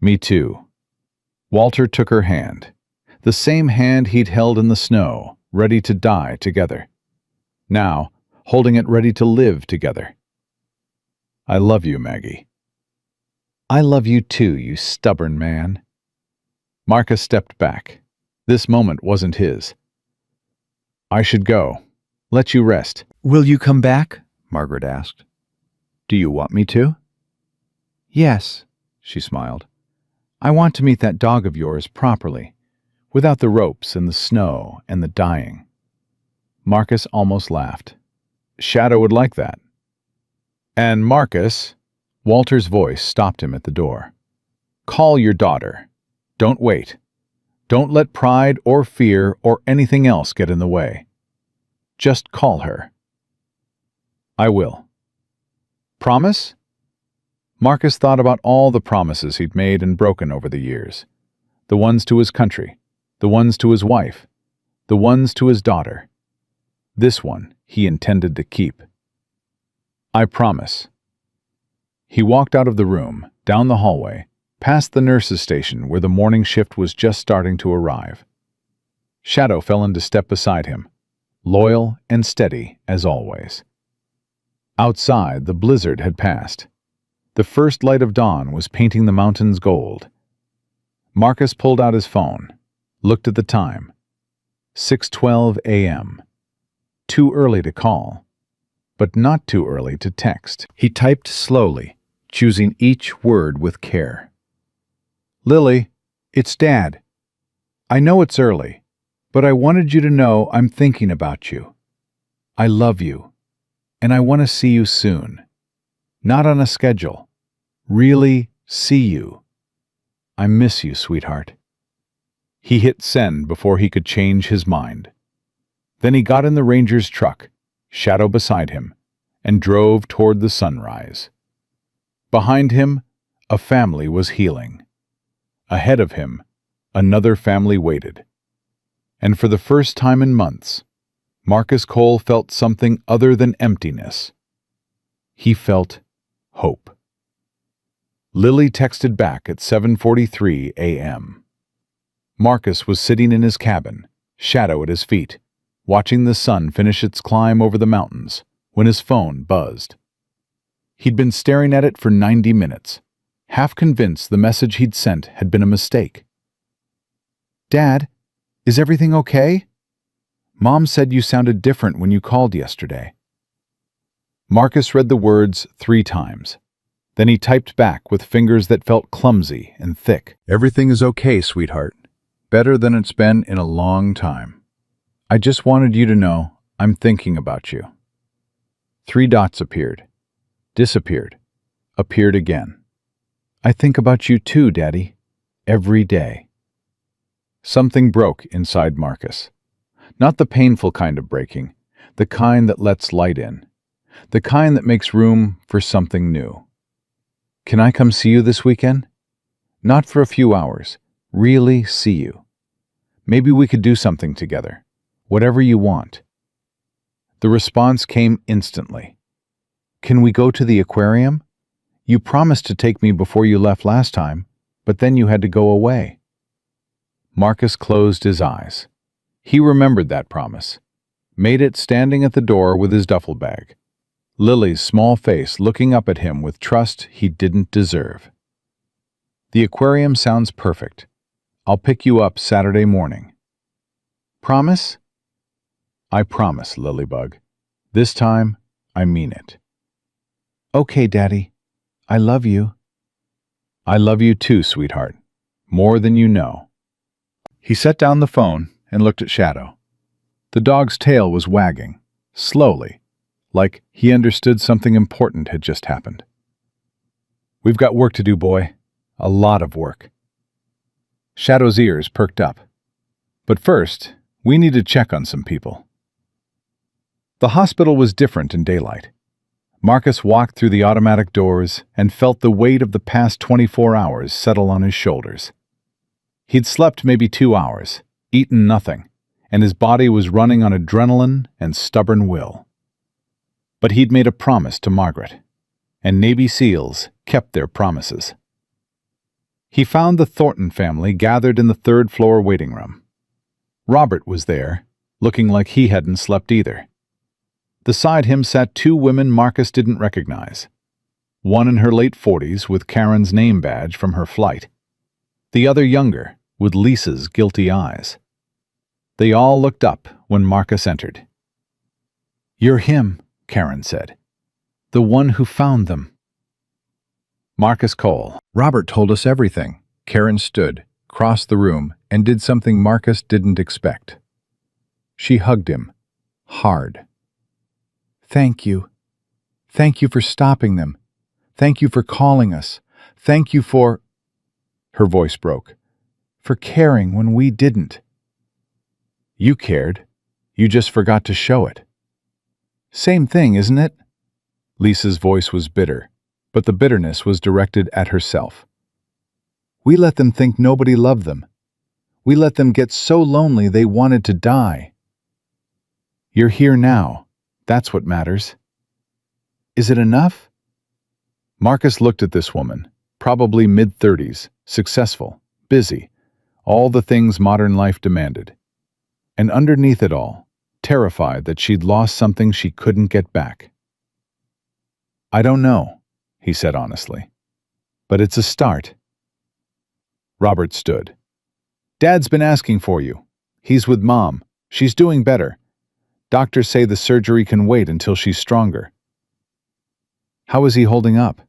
"Me too." Walter took her hand, the same hand he'd held in the snow, ready to die together. Now, holding it ready to live together. I love you, Maggie. I love you too, you stubborn man. Marcus stepped back. This moment wasn't his. I should go. Let you rest. Will you come back? Margaret asked. Do you want me to? Yes, she smiled. I want to meet that dog of yours properly, without the ropes and the snow and the dying. Marcus almost laughed. Shadow would like that. And Marcus, Walter's voice stopped him at the door. Call your daughter. Don't wait. Don't let pride or fear or anything else get in the way. Just call her. I will. Promise? Marcus thought about all the promises he'd made and broken over the years. The ones to his country, the ones to his wife, the ones to his daughter. This one he intended to keep. I promise. He walked out of the room, down the hallway, past the nurse's station where the morning shift was just starting to arrive. Shadow fell into step beside him, loyal and steady as always. Outside, the blizzard had passed. The first light of dawn was painting the mountains gold. Marcus pulled out his phone, looked at the time. 6:12 a.m. Too early to call, but not too early to text. He typed slowly, choosing each word with care. Lily, it's Dad. I know it's early, but I wanted you to know I'm thinking about you. I love you, and I want to see you soon. Not on a schedule. Really see you. I miss you, sweetheart. He hit send before he could change his mind. Then he got in the ranger's truck, Shadow beside him, and drove toward the sunrise. Behind him, a family was healing. Ahead of him, another family waited. And for the first time in months, Marcus Cole felt something other than emptiness. He felt hope. Lily texted back at 7:43 a.m. Marcus was sitting in his cabin, Shadow at his feet, watching the sun finish its climb over the mountains, when his phone buzzed. He'd been staring at it for 90 minutes, half convinced the message he'd sent had been a mistake. Dad, is everything okay? Mom said you sounded different when you called yesterday. Marcus read the words 3 times. Then he typed back with fingers that felt clumsy and thick. Everything is okay, sweetheart. Better than it's been in a long time. I just wanted you to know I'm thinking about you. 3 dots appeared, disappeared, appeared again. I think about you too, Daddy, every day. Something broke inside Marcus. Not the painful kind of breaking, the kind that lets light in, the kind that makes room for something new. Can I come see you this weekend? Not for a few hours, really see you. Maybe we could do something together, whatever you want. The response came instantly. Can we go to the aquarium? You promised to take me before you left last time, but then you had to go away. Marcus closed his eyes. He remembered that promise, made it standing at the door with his duffel bag. Lily's small face looking up at him with trust he didn't deserve. The aquarium sounds perfect. I'll pick you up Saturday morning. Promise? I promise, Lilybug. This time, I mean it. Okay, Daddy. I love you. I love you too, sweetheart. More than you know. He set down the phone and looked at Shadow. The dog's tail was wagging, slowly, like he understood something important had just happened. We've got work to do, boy. A lot of work. Shadow's ears perked up. But first, we need to check on some people. The hospital was different in daylight. Marcus walked through the automatic doors and felt the weight of the past 24 hours settle on his shoulders. He'd slept maybe 2 hours, eaten nothing, and his body was running on adrenaline and stubborn will. But he'd made a promise to Margaret, and Navy SEALs kept their promises. He found the Thornton family gathered in the 3rd-floor waiting room. Robert was there, looking like he hadn't slept either. Beside him sat two women Marcus didn't recognize. One in her late 40s with Karen's name badge from her flight. The other younger, with Lisa's guilty eyes. They all looked up when Marcus entered. "You're him," Karen said. "The one who found them." Marcus Cole. Robert told us everything. Karen stood, crossed the room, and did something Marcus didn't expect. She hugged him, hard. "Thank you. Thank you for stopping them. Thank you for calling us. Thank you for—" Her voice broke. "For caring when we didn't." "You cared. You just forgot to show it." "Same thing, isn't it?" Lisa's voice was bitter, but the bitterness was directed at herself. "We let them think nobody loved them. We let them get so lonely they wanted to die." "You're here now. That's what matters." "Is it enough?" Marcus looked at this woman, probably mid-30s, successful, busy, all the things modern life demanded. And underneath it all, terrified that she'd lost something she couldn't get back. "I don't know," he said honestly, "but it's a start." Robert stood. "Dad's been asking for you. He's with Mom. She's doing better. Doctors say the surgery can wait until she's stronger." "How is he holding up?"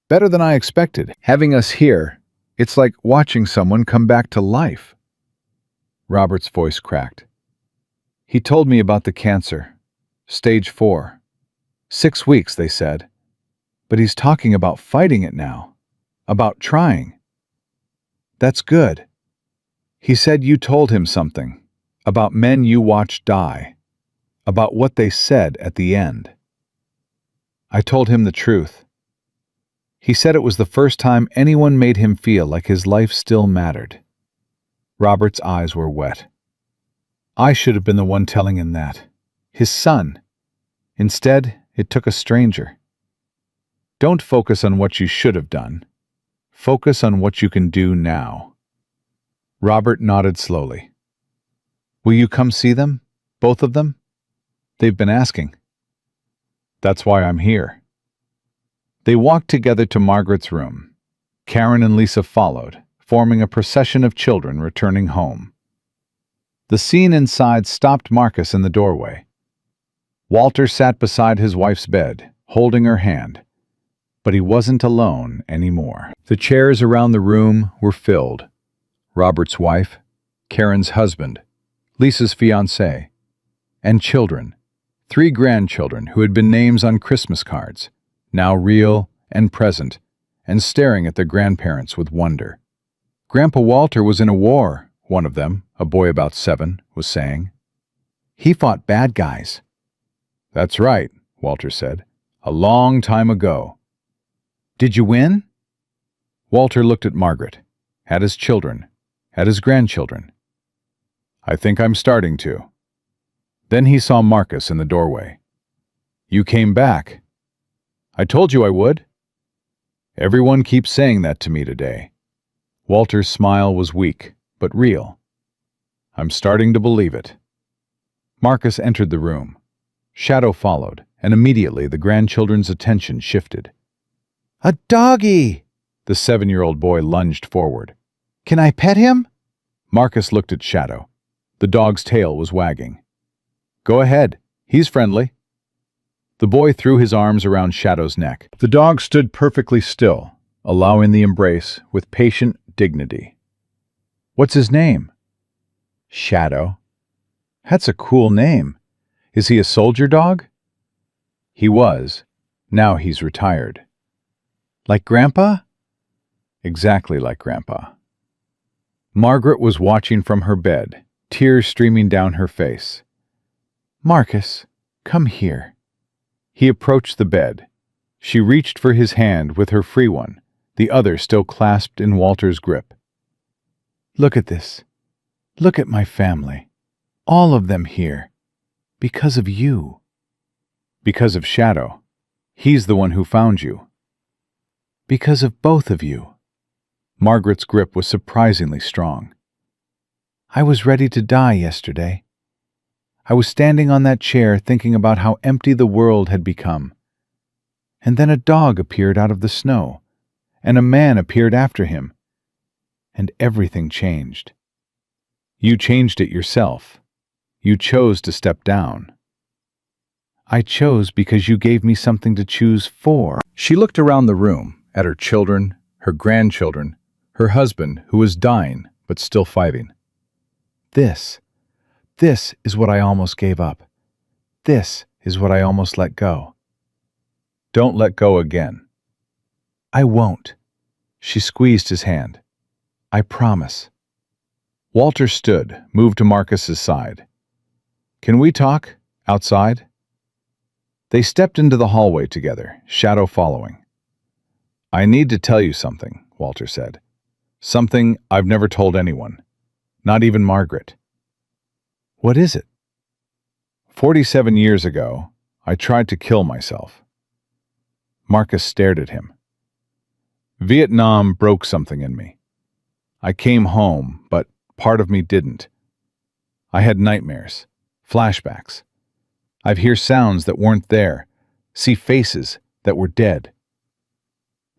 "Better than I expected. Having us here, it's like watching someone come back to life." Robert's voice cracked. "He told me about the cancer. Stage 4. 6 weeks, they said. But he's talking about fighting it now. About trying." "That's good." "He said you told him something. About men you watched die. About what they said at the end." I told him the truth. He said it was the first time anyone made him feel like his life still mattered. Robert's eyes were wet. I should have been the one telling him that. His son. Instead, it took a stranger. Don't focus on what you should have done. Focus on what you can do now. Robert nodded slowly. "Will you come see them? Both of them? They've been asking." "That's why I'm here." They walked together to Margaret's room. Karen and Lisa followed, forming a procession of children returning home. The scene inside stopped Marcus in the doorway. Walter sat beside his wife's bed, holding her hand. But he wasn't alone anymore. The chairs around the room were filled. Robert's wife, Karen's husband, Lisa's fiancé, and children, 3 grandchildren who had been names on Christmas cards, now real and present, and staring at their grandparents with wonder. "Grandpa Walter was in a war," one of them, a boy about 7, was saying. "He fought bad guys." "That's right," Walter said. "A long time ago." "Did you win?" Walter looked at Margaret, at his children, at his grandchildren. "I think I'm starting to." Then he saw Marcus in the doorway. "You came back." "I told you I would." "Everyone keeps saying that to me today." Walter's smile was weak, but real. "I'm starting to believe it." Marcus entered the room. Shadow followed, and immediately the grandchildren's attention shifted. "A doggy!" The 7-year-old boy lunged forward. "Can I pet him?" Marcus looked at Shadow. The dog's tail was wagging. "Go ahead. He's friendly." The boy threw his arms around Shadow's neck. The dog stood perfectly still, allowing the embrace with patient dignity. "What's his name?" "Shadow." "That's a cool name. Is he a soldier dog?" "He was. Now he's retired." "Like Grandpa?" "Exactly like Grandpa." Margaret was watching from her bed, tears streaming down her face. "Marcus, come here." He approached the bed. She reached for his hand with her free one, the other still clasped in Walter's grip. "Look at this. Look at my family. All of them here. Because of you." "Because of Shadow. He's the one who found you." "Because of both of you." Margaret's grip was surprisingly strong. "I was ready to die yesterday. I was standing on that chair thinking about how empty the world had become. And then a dog appeared out of the snow, and a man appeared after him, and everything changed. You changed it yourself. You chose to step down. I chose because you gave me something to choose for. She looked around the room, at her children, her grandchildren, her husband, who was dying but still fighting. This is what I almost gave up. This is what I almost let go. Don't let go again. I won't. She squeezed his hand. I promise. Walter stood, moved to Marcus's side. Can we talk? Outside? They stepped into the hallway together, Shadow following. I need to tell you something, Walter said. Something I've never told anyone. Not even Margaret. What is it? 47 years ago, I tried to kill myself. Marcus stared at him. Vietnam broke something in me. I came home, but part of me didn't. I had nightmares, flashbacks. I'd hear sounds that weren't there, see faces that were dead.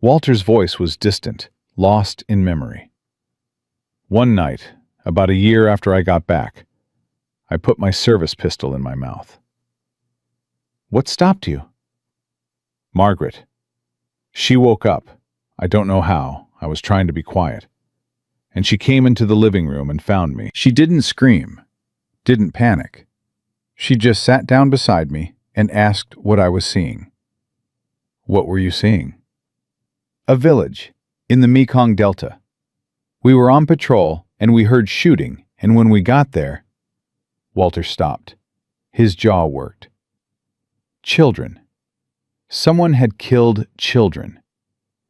Walter's voice was distant, lost in memory. One night, about a year after I got back, I put my service pistol in my mouth. What stopped you? Margaret. She woke up. I don't know how. I was trying to be quiet. And she came into the living room and found me. She didn't scream, didn't panic. She just sat down beside me and asked what I was seeing. What were you seeing? A village in the Mekong Delta. We were on patrol and we heard shooting, and when we got there, Walter stopped. His jaw worked. Children. Someone had killed children,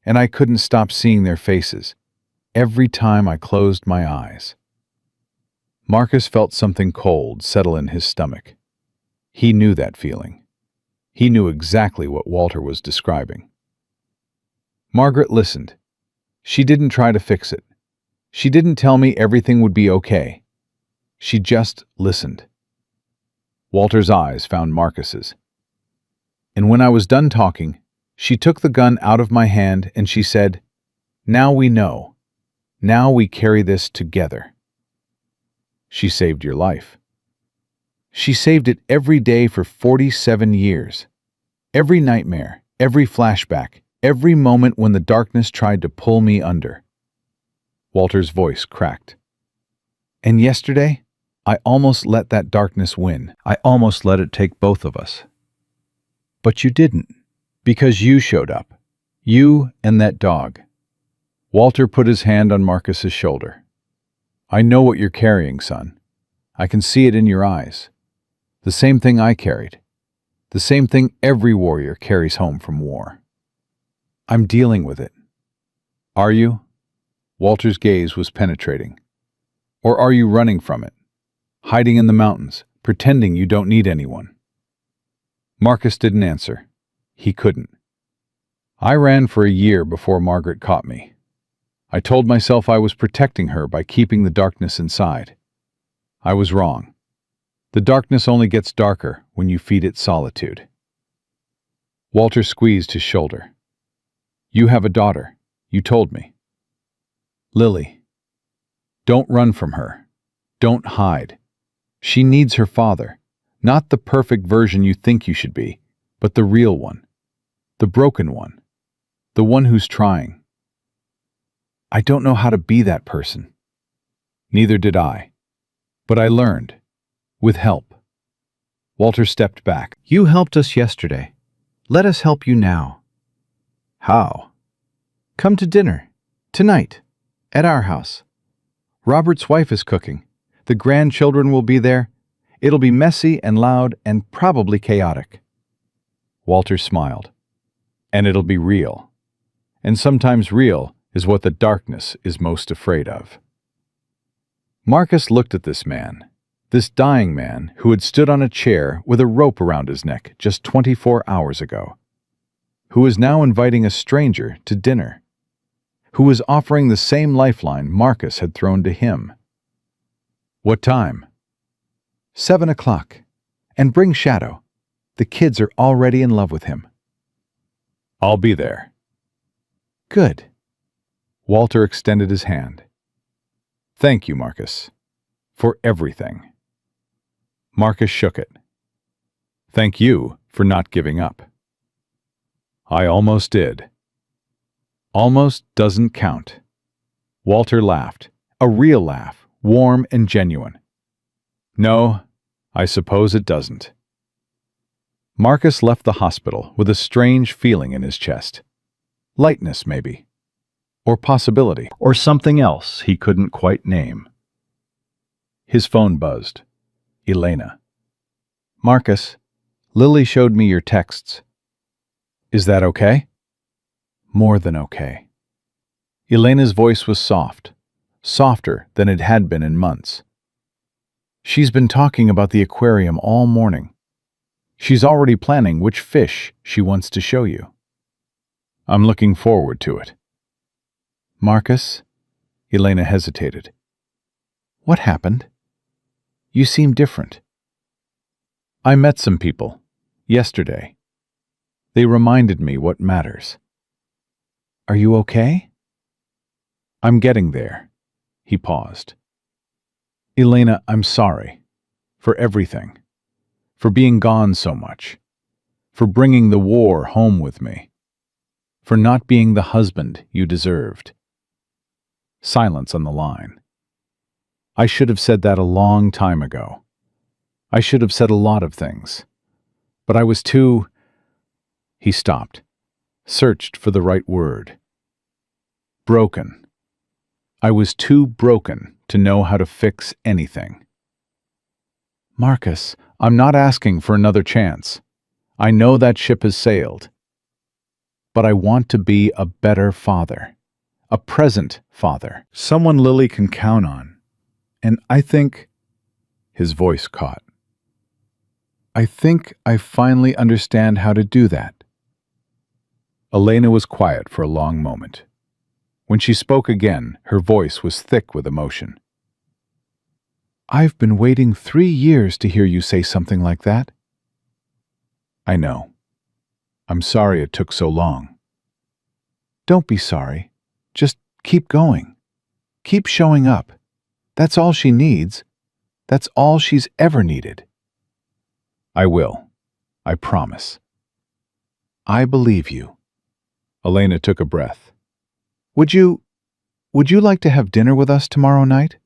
and I couldn't stop seeing their faces every time I closed my eyes. Marcus felt something cold settle in his stomach. He knew that feeling. He knew exactly what Walter was describing. Margaret listened. She didn't try to fix it. She didn't tell me everything would be okay. She just listened. Walter's eyes found Marcus's. And when I was done talking, she took the gun out of my hand and she said, "Now we know. Now we carry this together." She saved your life. She saved it every day for 47 years. Every nightmare, every flashback, every moment when the darkness tried to pull me under. Walter's voice cracked. And yesterday, I almost let that darkness win. I almost let it take both of us. But you didn't, because you showed up. You and that dog. Walter put his hand on Marcus's shoulder. I know what you're carrying, son. I can see it in your eyes. The same thing I carried. The same thing every warrior carries home from war. I'm dealing with it. Are you? Walter's gaze was penetrating. Or are you running from it? Hiding in the mountains, pretending you don't need anyone? Marcus didn't answer. He couldn't. I ran for a year before Margaret caught me. I told myself I was protecting her by keeping the darkness inside. I was wrong. The darkness only gets darker when you feed it solitude. Walter squeezed his shoulder. You have a daughter, you told me. Lily. Don't run from her. Don't hide. She needs her father, not the perfect version you think you should be, but the real one, the broken one, the one who's trying. I don't know how to be that person. Neither did I. But I learned, with help. Walter stepped back. You helped us yesterday. Let us help you now. How? Come to dinner, tonight, at our house. Robert's wife is cooking. The grandchildren will be there. It'll be messy and loud and probably chaotic. Walter smiled. And it'll be real. And sometimes real is what the darkness is most afraid of. Marcus looked at this man, this dying man who had stood on a chair with a rope around his neck just 24 hours ago, who was now inviting a stranger to dinner, who was offering the same lifeline Marcus had thrown to him. What time? 7 o'clock, And bring Shadow. The kids are already in love with him." "I'll be there." "Good." Walter extended his hand. "Thank you, Marcus, for everything." Marcus shook it. "Thank you for not giving up." "I almost did." "Almost doesn't count." Walter laughed, a real laugh, warm and genuine. "No, I suppose it doesn't." Marcus left the hospital with a strange feeling in his chest. Lightness, maybe. Or possibility. Or something else he couldn't quite name. His phone buzzed. Elena. "Marcus, Lily showed me your texts." "Is that okay?" "More than okay." Elena's voice was soft, softer than it had been in months. "She's been talking about the aquarium all morning. She's already planning which fish she wants to show you." "I'm looking forward to it." "Marcus?" Elena hesitated. "What happened? You seem different." "I met some people yesterday. They reminded me what matters." "Are you okay?" "I'm getting there." He paused. "Elena, I'm sorry. For everything. For being gone so much. For bringing the war home with me. For not being the husband you deserved." Silence on the line. "I should have said that a long time ago. I should have said a lot of things. But I was too—" He stopped, searched for the right word. "Broken. I was too broken to know how to fix anything." "Marcus, I'm not asking for another chance. I know that ship has sailed. But I want to be a better father. A present father. Someone Lily can count on. And I think—" His voice caught. "I think I finally understand how to do that." Elena was quiet for a long moment. When she spoke again, her voice was thick with emotion. "I've been waiting 3 years to hear you say something like that." "I know. I'm sorry it took so long." "Don't be sorry. Just keep going. Keep showing up. That's all she needs. That's all she's ever needed." "I will. I promise." "I believe you." Elena took a breath. Would you like to have dinner with us tomorrow night,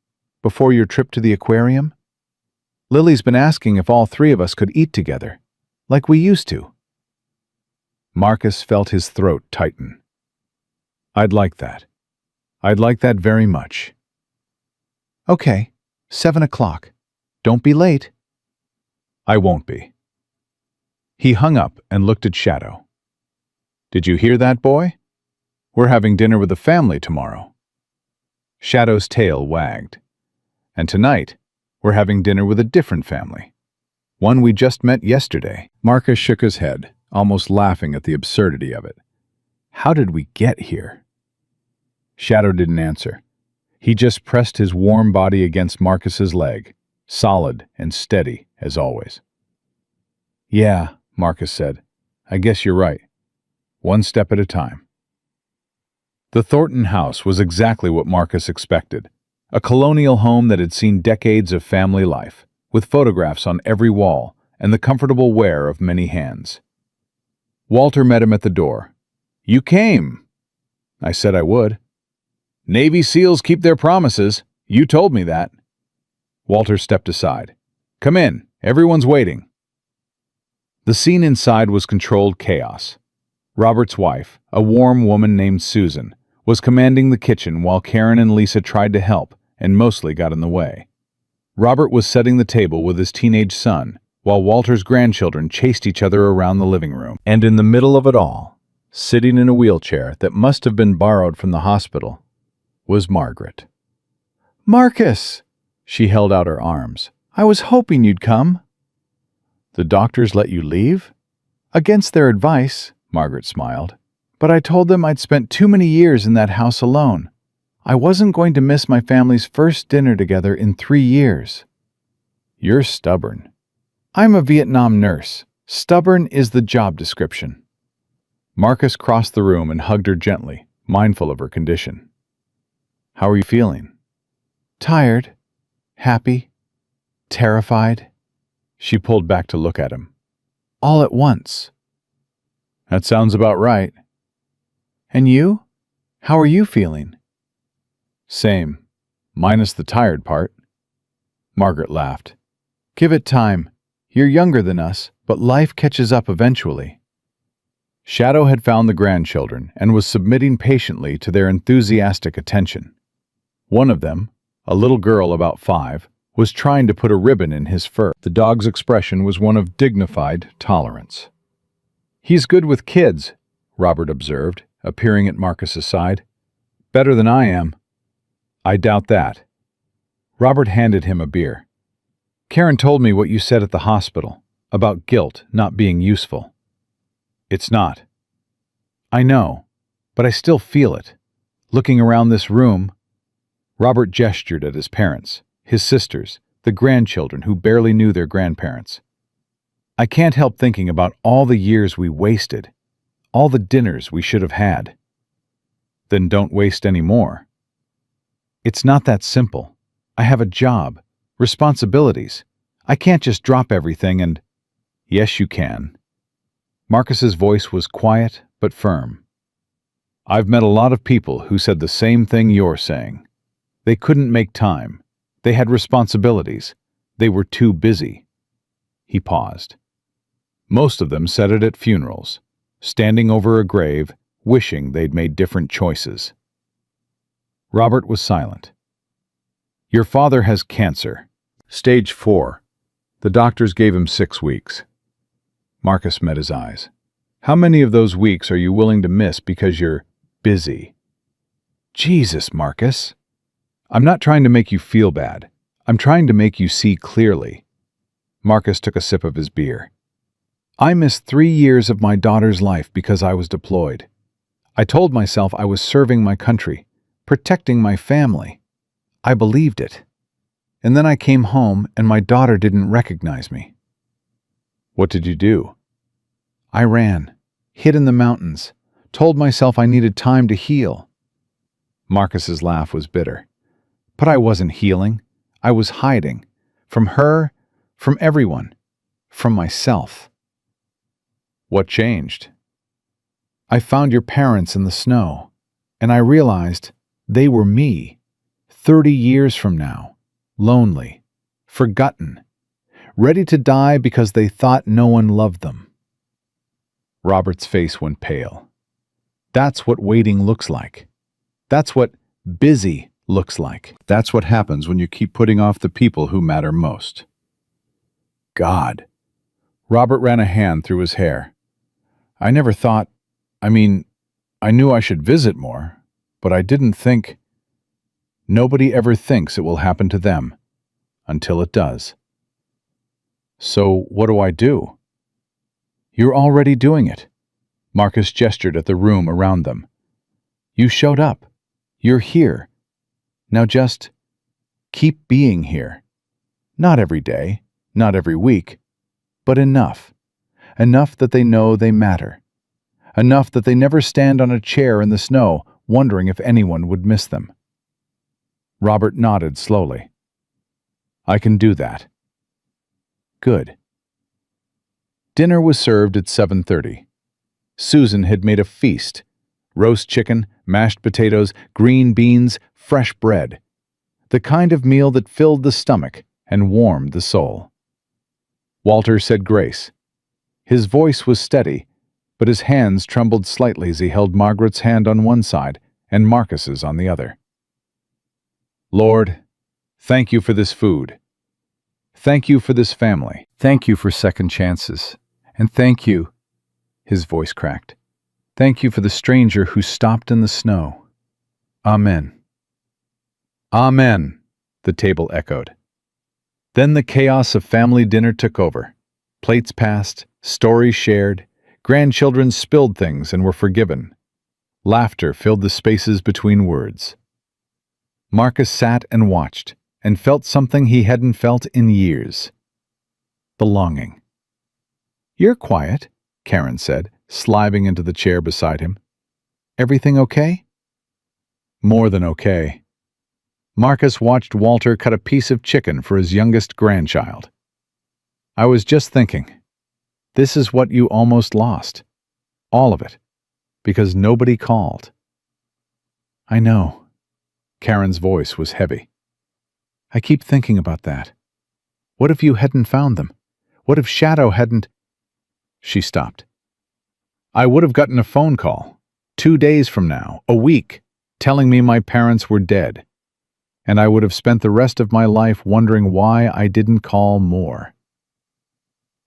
before your trip to the aquarium? Lily's been asking if all 3 of us could eat together, like we used to." Marcus felt his throat tighten. "I'd like that. I'd like that very much." "Okay, 7 o'clock. Don't be late." "I won't be." He hung up and looked at Shadow. "Did you hear that, boy? We're having dinner with the family tomorrow." Shadow's tail wagged. "And tonight, we're having dinner with a different family. One we just met yesterday." Marcus shook his head, almost laughing at the absurdity of it. How did we get here? Shadow didn't answer. He just pressed his warm body against Marcus's leg, solid and steady as always. "Yeah," Marcus said. "I guess you're right. One step at a time." The Thornton house was exactly what Marcus expected. A colonial home that had seen decades of family life, with photographs on every wall and the comfortable wear of many hands. Walter met him at the door. "You came." "I said I would." "Navy SEALs keep their promises. You told me that." Walter stepped aside. "Come in. Everyone's waiting." The scene inside was controlled chaos. Robert's wife, a warm woman named Susan, was commanding the kitchen while Karen and Lisa tried to help and mostly got in the way. Robert was setting the table with his teenage son, while Walter's grandchildren chased each other around the living room. And in the middle of it all, sitting in a wheelchair that must have been borrowed from the hospital, was Margaret. "Marcus!" She held out her arms. "I was hoping you'd come." "The doctors let you leave?" "Against their advice," Margaret smiled. "But I told them I'd spent too many years in that house alone. I wasn't going to miss my family's first dinner together in 3 years." "You're stubborn." I'm a Vietnam nurse. Stubborn is the job description. Marcus crossed the room and hugged her gently, mindful of her condition. How are you feeling? Tired. Happy. Terrified. She pulled back to look at him. All at once. That sounds about right. And you? How are you feeling? Same, minus the tired part. Margaret laughed. Give it time. You're younger than us, but life catches up eventually. Shadow had found the grandchildren and was submitting patiently to their enthusiastic attention. One of them, a little girl about 5, was trying to put a ribbon in his fur. The dog's expression was one of dignified tolerance. He's good with kids, Robert observed, appearing at Marcus's side. Better than I am. I doubt that. Robert handed him a beer. Karen told me what you said at the hospital, about guilt not being useful. It's not. I know, but I still feel it. Looking around this room, Robert gestured at his parents, his sisters, the grandchildren who barely knew their grandparents. I can't help thinking about all the years we wasted, all the dinners we should have had. Then don't waste any more. It's not that simple. I have a job, responsibilities. I can't just drop everything and... Yes, you can. Marcus's voice was quiet but firm. I've met a lot of people who said the same thing you're saying. They couldn't make time. They had responsibilities. They were too busy. He paused. Most of them said it at funerals, standing over a grave, wishing they'd made different choices. Robert was silent. Your father has cancer. Stage 4. The doctors gave him 6 weeks. Marcus met his eyes. How many of those weeks are you willing to miss because you're busy? Jesus, Marcus. I'm not trying to make you feel bad. I'm trying to make you see clearly. Marcus took a sip of his beer. I missed 3 years of my daughter's life because I was deployed. I told myself I was serving my country, protecting my family. I believed it. And then I came home and my daughter didn't recognize me. What did you do? I ran, hid in the mountains, told myself I needed time to heal. Marcus's laugh was bitter. But I wasn't healing. I was hiding. From her, from everyone, from myself. What changed? I found your parents in the snow, and I realized they were me, 30 years from now, lonely, forgotten, ready to die because they thought no one loved them. Robert's face went pale. That's what waiting looks like. That's what busy looks like. That's what happens when you keep putting off the people who matter most. God. Robert ran a hand through his hair. I never thought, I knew I should visit more, but I didn't think. Nobody ever thinks it will happen to them, until it does. So what do I do? You're already doing it. Marcus gestured at the room around them. You showed up. You're here. Now just keep being here. Not every day, not every week, but enough. Enough that they know they matter. Enough that they never stand on a chair in the snow wondering if anyone would miss them. Robert nodded slowly. I can do that. Good. Dinner was served at 7:30. Susan had made a feast. Roast chicken, mashed potatoes, green beans, fresh bread. The kind of meal that filled the stomach and warmed the soul. Walter said grace. His voice was steady, but his hands trembled slightly as he held Margaret's hand on one side and Marcus's on the other. Lord, thank you for this food. Thank you for this family. Thank you for second chances. And thank you, his voice cracked. Thank you for the stranger who stopped in the snow. Amen. Amen, the table echoed. Then the chaos of family dinner took over. Plates passed, stories shared, grandchildren spilled things and were forgiven. Laughter filled the spaces between words. Marcus sat and watched, and felt something he hadn't felt in years. belonging. "You're quiet," Karen said, sliding into the chair beside him. "Everything okay?" "More than okay." Marcus watched Walter cut a piece of chicken for his youngest grandchild. "I was just thinking, this is what you almost lost. All of it. Because nobody called." "I know." Karen's voice was heavy. "I keep thinking about that. What if you hadn't found them? What if Shadow hadn't—" She stopped. "I would have gotten a phone call, 2 days from now, a week, telling me my parents were dead. And I would have spent the rest of my life wondering why I didn't call more."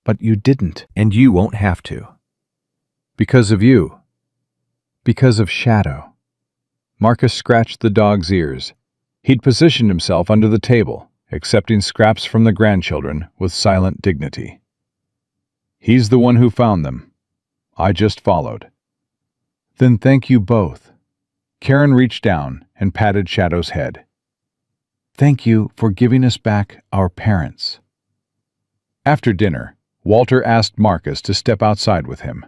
"But you didn't." And you won't have to. Because of you. Because of Shadow. Marcus scratched the dog's ears. He'd positioned himself under the table, accepting scraps from the grandchildren with silent dignity. "He's the one who found them. I just followed." "Then thank you both." Karen reached down and patted Shadow's head. "Thank you for giving us back our parents." After dinner, Walter asked Marcus to step outside with him.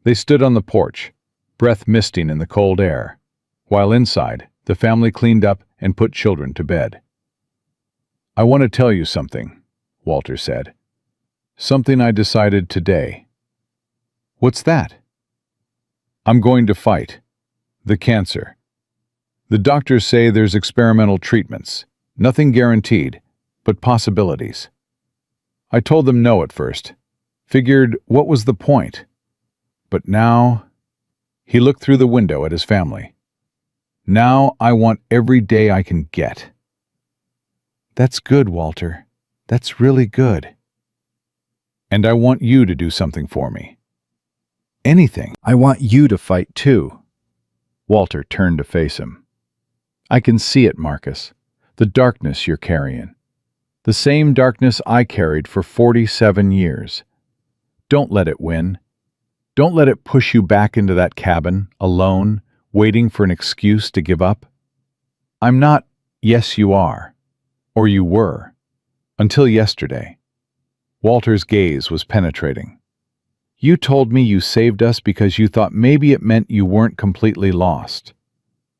They stood on the porch, breath misting in the cold air, while inside, the family cleaned up and put children to bed. "I want to tell you something," Walter said. "Something I decided today." "What's that?" "I'm going to fight. The cancer. The doctors say there's experimental treatments. Nothing guaranteed, but possibilities. I told them no at first. Figured, what was the point? But now..." He looked through the window at his family. "Now I want every day I can get." "That's good, Walter. That's really good." "And I want you to do something for me." "Anything." "I want you to fight too." Walter turned to face him. "I can see it, Marcus. The darkness you're carrying. The same darkness I carried for 47 years. Don't let it win. Don't let it push you back into that cabin, alone, waiting for an excuse to give up. I'm not, yes you are. Or you were. Until yesterday." Walter's gaze was penetrating. "You told me you saved us because you thought maybe it meant you weren't completely lost.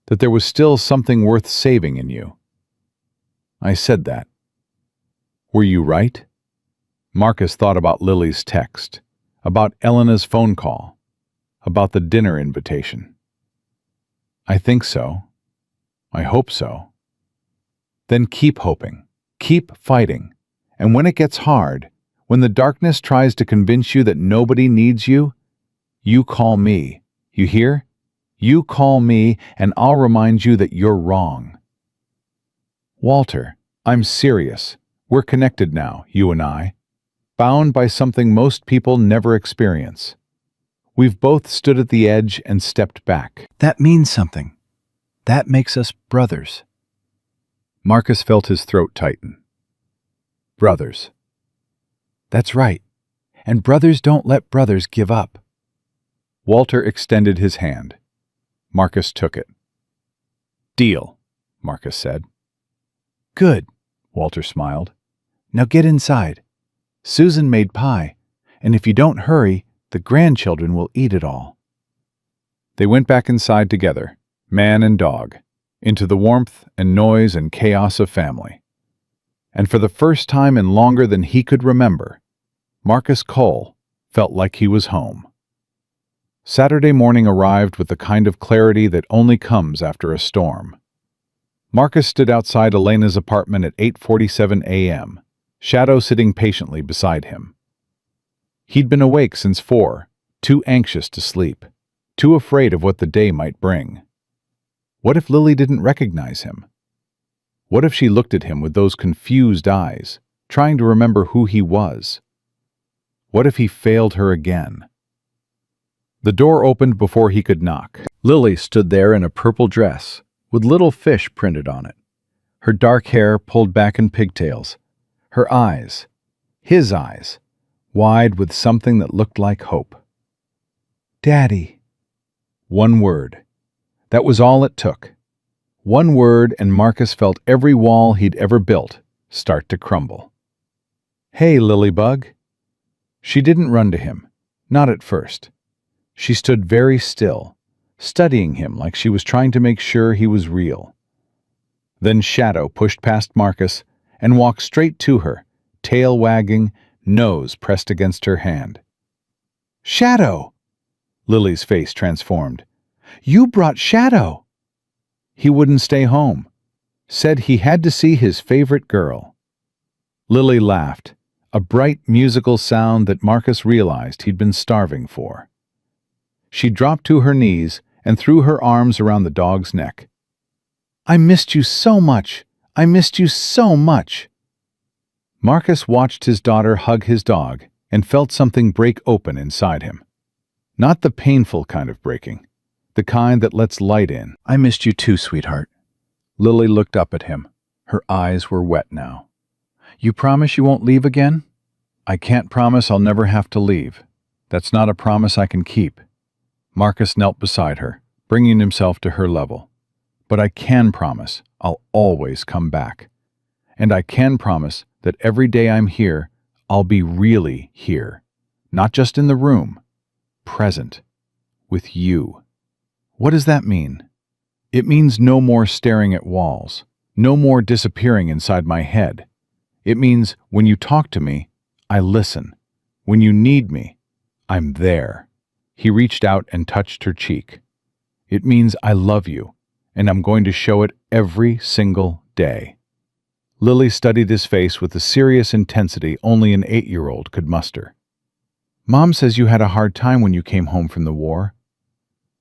That there was still something worth saving in you. I said that. Were you right?" Marcus thought about Lily's text, about Elena's phone call, about the dinner invitation. "I think so. I hope so." "Then keep hoping. Keep fighting. And when it gets hard, when the darkness tries to convince you that nobody needs you, you call me. You hear? You call me, and I'll remind you that you're wrong." "Walter, I'm serious. We're connected now, you and I. Bound by something most people never experience. We've both stood at the edge and stepped back." "That means something. That makes us brothers." Marcus felt his throat tighten. "Brothers." "That's right. And brothers don't let brothers give up." Walter extended his hand. Marcus took it. "Deal," Marcus said. "Good," Walter smiled. "Now get inside. Susan made pie, and if you don't hurry, the grandchildren will eat it all." They went back inside together, man and dog, into the warmth and noise and chaos of family. And for the first time in longer than he could remember, Marcus Cole felt like he was home. Saturday morning arrived with the kind of clarity that only comes after a storm. Marcus stood outside Elena's apartment at 8:47 a.m., Shadow sitting patiently beside him. He'd been awake since 4, too anxious to sleep, too afraid of what the day might bring. What if Lily didn't recognize him? What if she looked at him with those confused eyes, trying to remember who he was? What if he failed her again? The door opened before he could knock. Lily stood there in a purple dress, with little fish printed on it. Her dark hair pulled back in pigtails. Her eyes, his eyes, wide with something that looked like hope. "Daddy." One word. That was all it took. One word, and Marcus felt every wall he'd ever built start to crumble. "Hey, Lilybug." She didn't run to him, not at first. She stood very still, studying him like she was trying to make sure he was real. Then Shadow pushed past Marcus and walked straight to her, tail wagging, nose pressed against her hand. "Shadow!" Lily's face transformed. "You brought Shadow!" "He wouldn't stay home. Said he had to see his favorite girl." Lily laughed, a bright musical sound that Marcus realized he'd been starving for. She dropped to her knees and threw her arms around the dog's neck. "I missed you so much. I missed you so much." Marcus watched his daughter hug his dog and felt something break open inside him. Not the painful kind of breaking, the kind that lets light in. "I missed you too, sweetheart." Lily looked up at him. Her eyes were wet now. "You promise you won't leave again?" "I can't promise I'll never have to leave. That's not a promise I can keep." Marcus knelt beside her, bringing himself to her level. "But I can promise I'll always come back. And I can promise that every day I'm here, I'll be really here. Not just in the room. Present. With you." "What does that mean?" "It means no more staring at walls. No more disappearing inside my head. It means when you talk to me, I listen. When you need me, I'm there." He reached out and touched her cheek. "It means I love you, and I'm going to show it every single day." Lily studied his face with the serious intensity only an 8-year-old could muster. "Mom says you had a hard time when you came home from the war."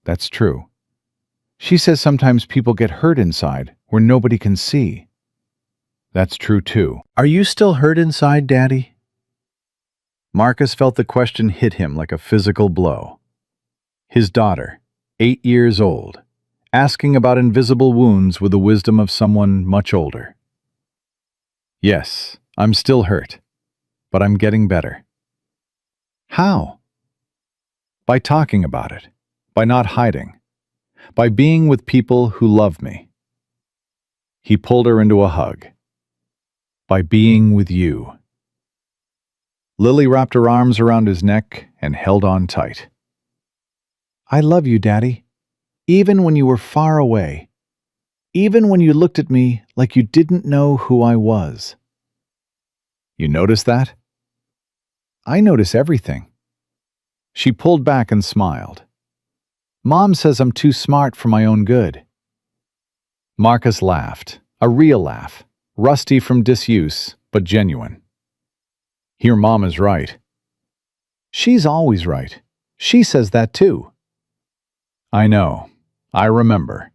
"That's true. She says sometimes people get hurt inside where nobody can see." "That's true too." "Are you still hurt inside, Daddy?" Marcus felt the question hit him like a physical blow. His daughter, 8 years old, asking about invisible wounds with the wisdom of someone much older. "Yes, I'm still hurt, but I'm getting better." "How?" "By talking about it, by not hiding, by being with people who love me." He pulled her into a hug. "By being with you." Lily wrapped her arms around his neck and held on tight. "I love you, Daddy, even when you were far away, even when you looked at me like you didn't know who I was." "You notice that?" "I notice everything." She pulled back and smiled. "Mom says I'm too smart for my own good." Marcus laughed, a real laugh, rusty from disuse, but genuine. "Your mom is right." "She's always right. She says that too." "I know. I remember."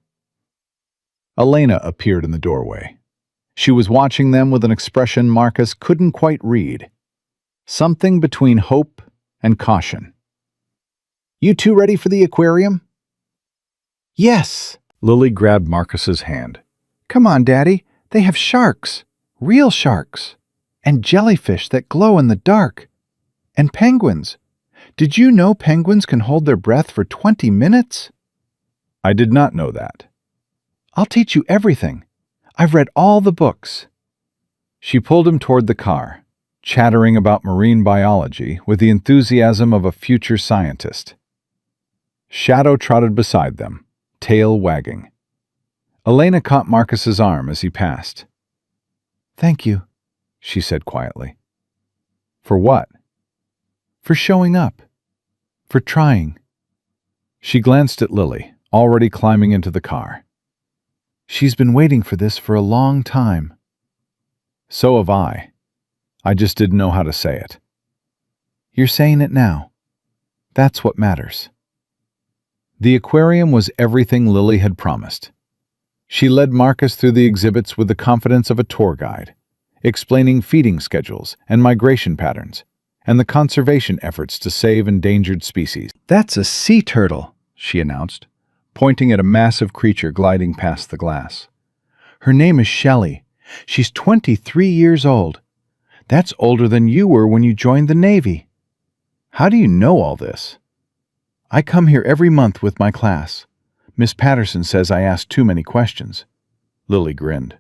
Elena appeared in the doorway. She was watching them with an expression Marcus couldn't quite read. Something between hope and caution. "You two ready for the aquarium?" "Yes." Lily grabbed Marcus's hand. "Come on, Daddy. They have sharks. Real sharks. And jellyfish that glow in the dark. And penguins. Did you know penguins can hold their breath for 20 minutes? "I did not know that." "I'll teach you everything. I've read all the books." She pulled him toward the car, chattering about marine biology with the enthusiasm of a future scientist. Shadow trotted beside them, tail wagging. Elena caught Marcus's arm as he passed. "Thank you," she said quietly. "For what?" "For showing up. For trying." She glanced at Lily, already climbing into the car. "She's been waiting for this for a long time." "So have I. I just didn't know how to say it." "You're saying it now. That's what matters." The aquarium was everything Lily had promised. She led Marcus through the exhibits with the confidence of a tour guide, explaining feeding schedules and migration patterns, and the conservation efforts to save endangered species. "That's a sea turtle," she announced, pointing at a massive creature gliding past the glass. "Her name is Shelley. She's 23 years old. That's older than you were when you joined the Navy." "How do you know all this?" "I come here every month with my class. Miss Patterson says I ask too many questions." Lily grinned.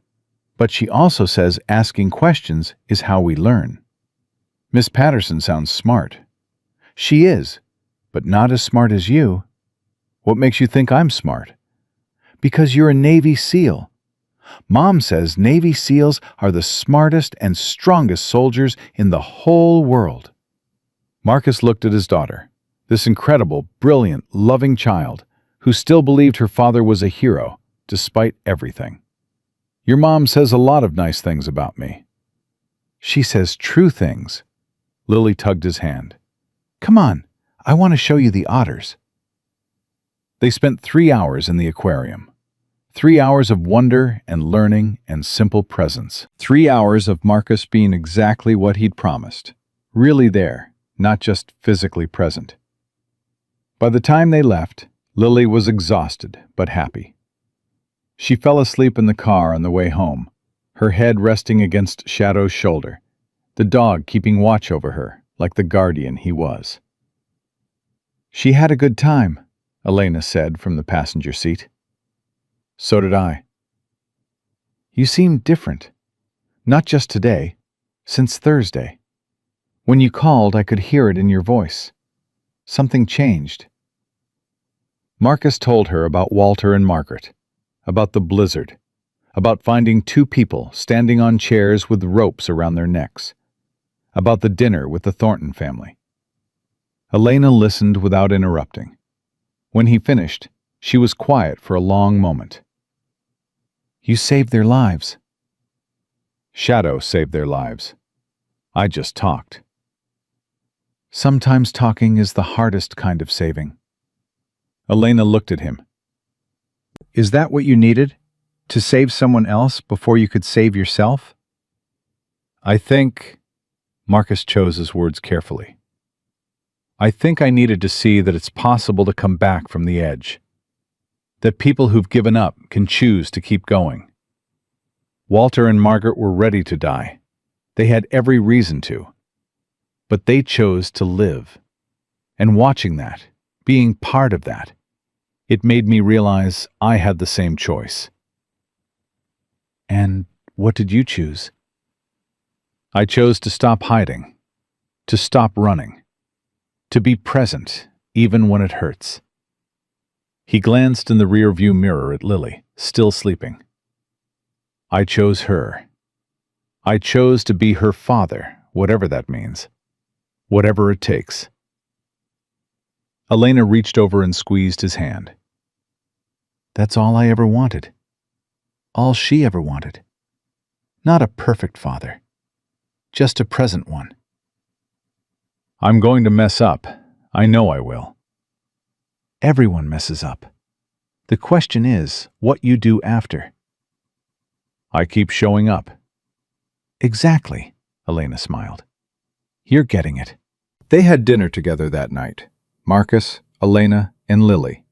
"But she also says asking questions is how we learn." Miss Patterson sounds smart. She is, but not as smart as you. What makes you think I'm smart? Because you're a Navy SEAL. Mom says Navy SEALs are the smartest and strongest soldiers in the whole world. Marcus looked at his daughter, this incredible, brilliant, loving child who still believed her father was a hero, despite everything. Your mom says a lot of nice things about me. She says true things. Lily tugged his hand. Come on, I want to show you the otters. They spent 3 hours in the aquarium. 3 hours of wonder and learning and simple presence. 3 hours of Marcus being exactly what he'd promised. Really there, not just physically present. By the time they left, Lily was exhausted but happy. She fell asleep in the car on the way home, her head resting against Shadow's shoulder, the dog keeping watch over her like the guardian he was. She had a good time, Elena said from the passenger seat. So did I. You seem different. Not just today, since Thursday. When you called, I could hear it in your voice. Something changed. Marcus told her about Walter and Margaret, about the blizzard, about finding 2 people standing on chairs with ropes around their necks, about the dinner with the Thornton family. Elena listened without interrupting. When he finished, she was quiet for a long moment. You saved their lives. Shadow saved their lives. I just talked. Sometimes talking is the hardest kind of saving. Elena looked at him. Is that what you needed? To save someone else before you could save yourself? I think... Marcus chose his words carefully. I think I needed to see that it's possible to come back from the edge. That people who've given up can choose to keep going. Walter and Margaret were ready to die. They had every reason to. But they chose to live. And watching that, being part of that, it made me realize I had the same choice. And what did you choose? I chose to stop hiding, to stop running, to be present even when it hurts. He glanced in the rearview mirror at Lily, still sleeping. I chose her. I chose to be her father, whatever that means. Whatever it takes. Elena reached over and squeezed his hand. That's all I ever wanted. All she ever wanted. Not a perfect father. Just a present one. I'm going to mess up. I know I will. Everyone messes up. The question is what you do after. I keep showing up. Exactly, Elena smiled. You're getting it. They had dinner together that night. Marcus, Elena, and Lily.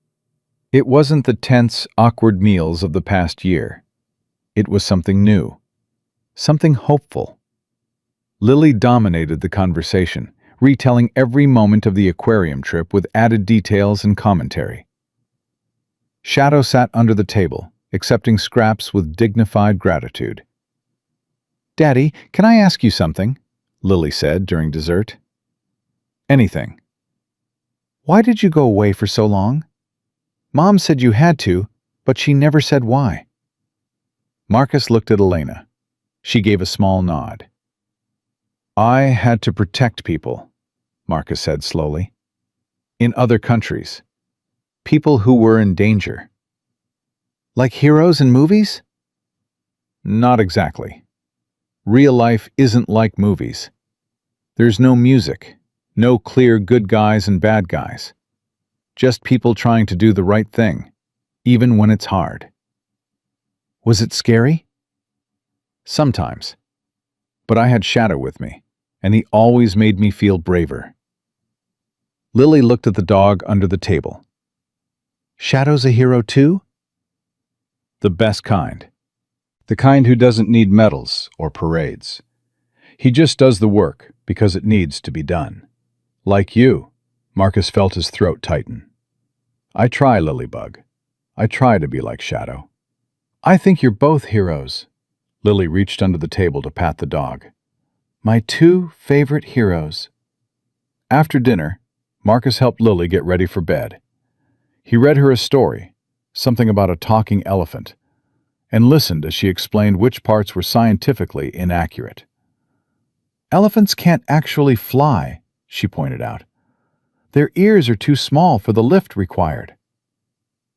It wasn't the tense, awkward meals of the past year. It was something new. Something hopeful. Lily dominated the conversation, retelling every moment of the aquarium trip with added details and commentary. Shadow sat under the table, accepting scraps with dignified gratitude. Daddy, can I ask you something? Lily said during dessert. Anything. Why did you go away for so long? Mom said you had to, but she never said why. Marcus looked at Elena. She gave a small nod. I had to protect people, Marcus said slowly. In other countries. People who were in danger. Like heroes in movies? Not exactly. Real life isn't like movies. There's no music, no clear good guys and bad guys. Just people trying to do the right thing, even when it's hard. Was it scary? Sometimes. But I had Shadow with me, and he always made me feel braver. Lily looked at the dog under the table. Shadow's a hero too? The best kind. The kind who doesn't need medals or parades. He just does the work because it needs to be done. Like you. Marcus felt his throat tighten. I try, Lilybug. I try to be like Shadow. I think you're both heroes. Lily reached under the table to pat the dog. My two favorite heroes. After dinner, Marcus helped Lily get ready for bed. He read her a story, something about a talking elephant, and listened as she explained which parts were scientifically inaccurate. Elephants can't actually fly, she pointed out. Their ears are too small for the lift required.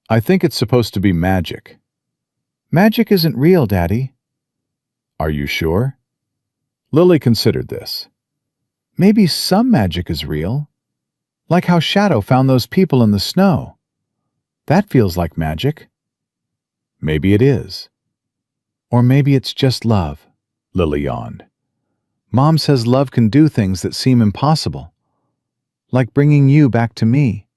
I think it's supposed to be magic. Magic isn't real, Daddy. Are you sure? Lily considered this. Maybe some magic is real, like how Shadow found those people in the snow. That feels like magic. Maybe it is. Or maybe it's just love, Lily yawned. Mom says love can do things that seem impossible, like bringing you back to me.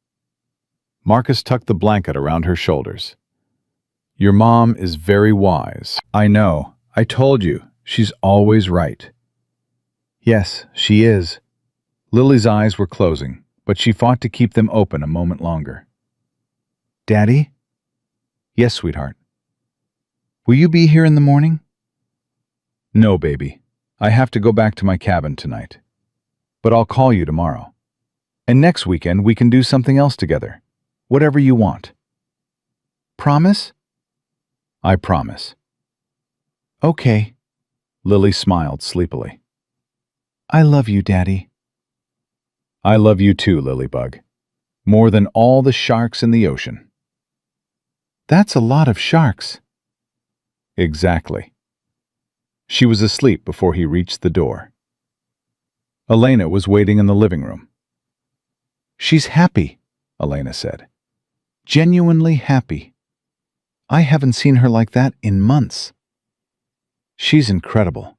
Marcus tucked the blanket around her shoulders. Your mom is very wise. I know. I told you. She's always right. Yes, she is. Lily's eyes were closing, but she fought to keep them open a moment longer. Daddy? Yes, sweetheart. Will you be here in the morning? No, baby. I have to go back to my cabin tonight. But I'll call you tomorrow. And next weekend we can do something else together. Whatever you want. Promise? I promise. Okay. Lily smiled sleepily. I love you, Daddy. I love you too, Lilybug. More than all the sharks in the ocean. That's a lot of sharks. Exactly. She was asleep before he reached the door. Elena was waiting in the living room. She's happy, Elena said. Genuinely happy. I haven't seen her like that in months. She's incredible.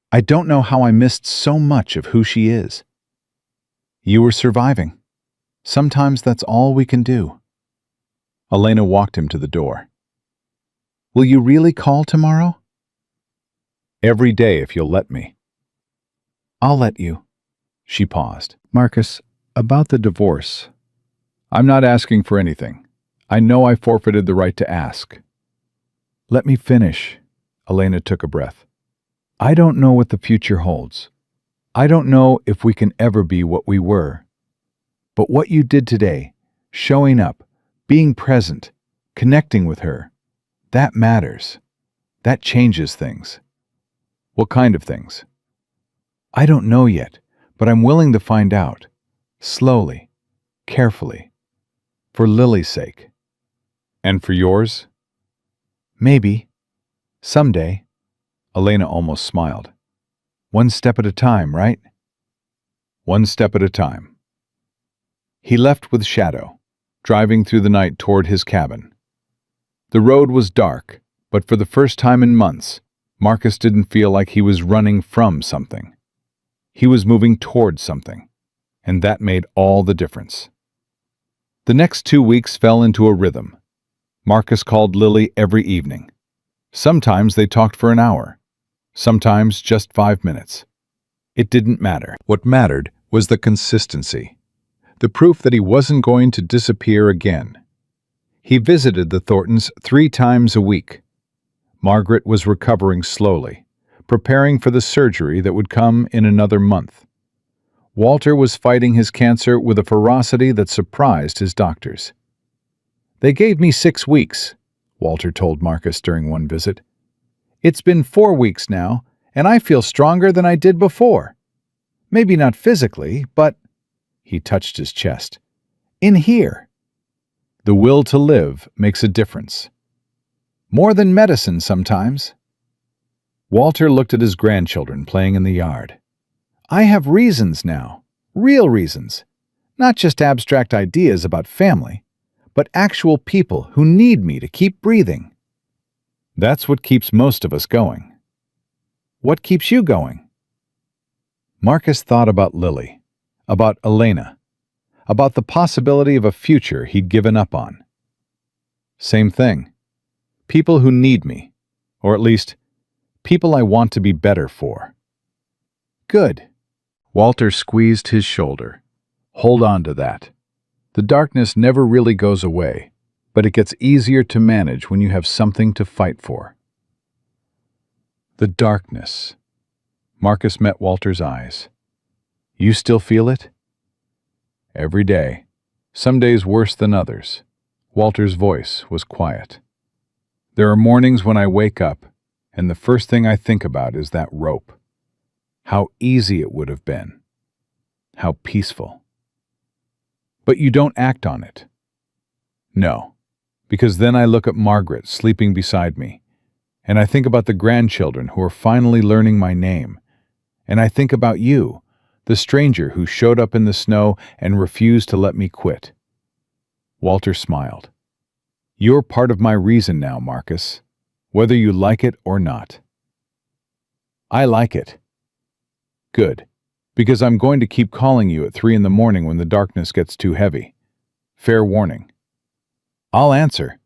I don't know how I missed so much of who she is. You were surviving. Sometimes that's all we can do. Elena walked him to the door. Will you really call tomorrow? Every day if you'll let me. I'll let you. She paused. Marcus, about the divorce. I'm not asking for anything. I know I forfeited the right to ask. Let me finish. Elena took a breath. I don't know what the future holds. I don't know if we can ever be what we were. But what you did today, showing up, being present, connecting with her, that matters. That changes things. What kind of things? I don't know yet, but I'm willing to find out. Slowly, carefully. For Lily's sake. And for yours? Maybe. Someday. Elena almost smiled. One step at a time, right? One step at a time. He left with Shadow, driving through the night toward his cabin. The road was dark, but for the first time in months, Marcus didn't feel like he was running from something. He was moving toward something, and that made all the difference. The next 2 weeks fell into a rhythm. Marcus called Lily every evening. Sometimes they talked for an hour, sometimes just 5 minutes. It didn't matter. What mattered was the consistency, the proof that he wasn't going to disappear again. He visited the Thorntons 3 times a week. Margaret was recovering slowly, preparing for the surgery that would come in another month. Walter was fighting his cancer with a ferocity that surprised his doctors. They gave me 6 weeks, Walter told Marcus during one visit. It's been 4 weeks now, and I feel stronger than I did before. Maybe not physically, but, he touched his chest, in here. The will to live makes a difference. More than medicine sometimes. Walter looked at his grandchildren playing in the yard. I have reasons now, real reasons, not just abstract ideas about family, but actual people who need me to keep breathing. That's what keeps most of us going. What keeps you going? Marcus thought about Lily, about Elena, about the possibility of a future he'd given up on. Same thing. People who need me, or at least, people I want to be better for. Good. Walter squeezed his shoulder. Hold on to that. The darkness never really goes away, but it gets easier to manage when you have something to fight for. The darkness. Marcus met Walter's eyes. You still feel it? Every day. Some days worse than others. Walter's voice was quiet. There are mornings when I wake up, and the first thing I think about is that rope. How easy it would have been. How peaceful. But you don't act on it. No, because then I look at Margaret sleeping beside me, and I think about the grandchildren who are finally learning my name, and I think about you, the stranger who showed up in the snow and refused to let me quit. Walter smiled. You're part of my reason now, Marcus, whether you like it or not. I like it. Good, because I'm going to keep calling you at 3 in the morning when the darkness gets too heavy. Fair warning. I'll answer.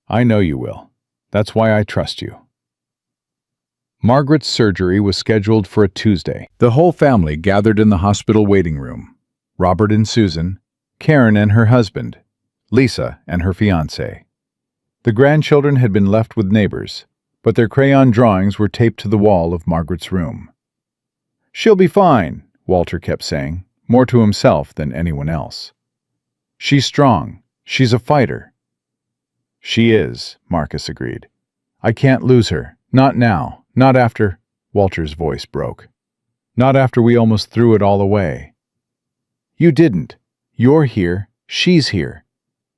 I know you will. That's why I trust you. Margaret's surgery was scheduled for a Tuesday. The whole family gathered in the hospital waiting room. Robert and Susan, Karen and her husband, Lisa and her fiancé. The grandchildren had been left with neighbors, but their crayon drawings were taped to the wall of Margaret's room. She'll be fine, Walter kept saying, more to himself than anyone else. She's strong. She's a fighter. She is, Marcus agreed. I can't lose her. Not now. Not after, Walter's voice broke. Not after we almost threw it all away. You didn't. You're here. She's here.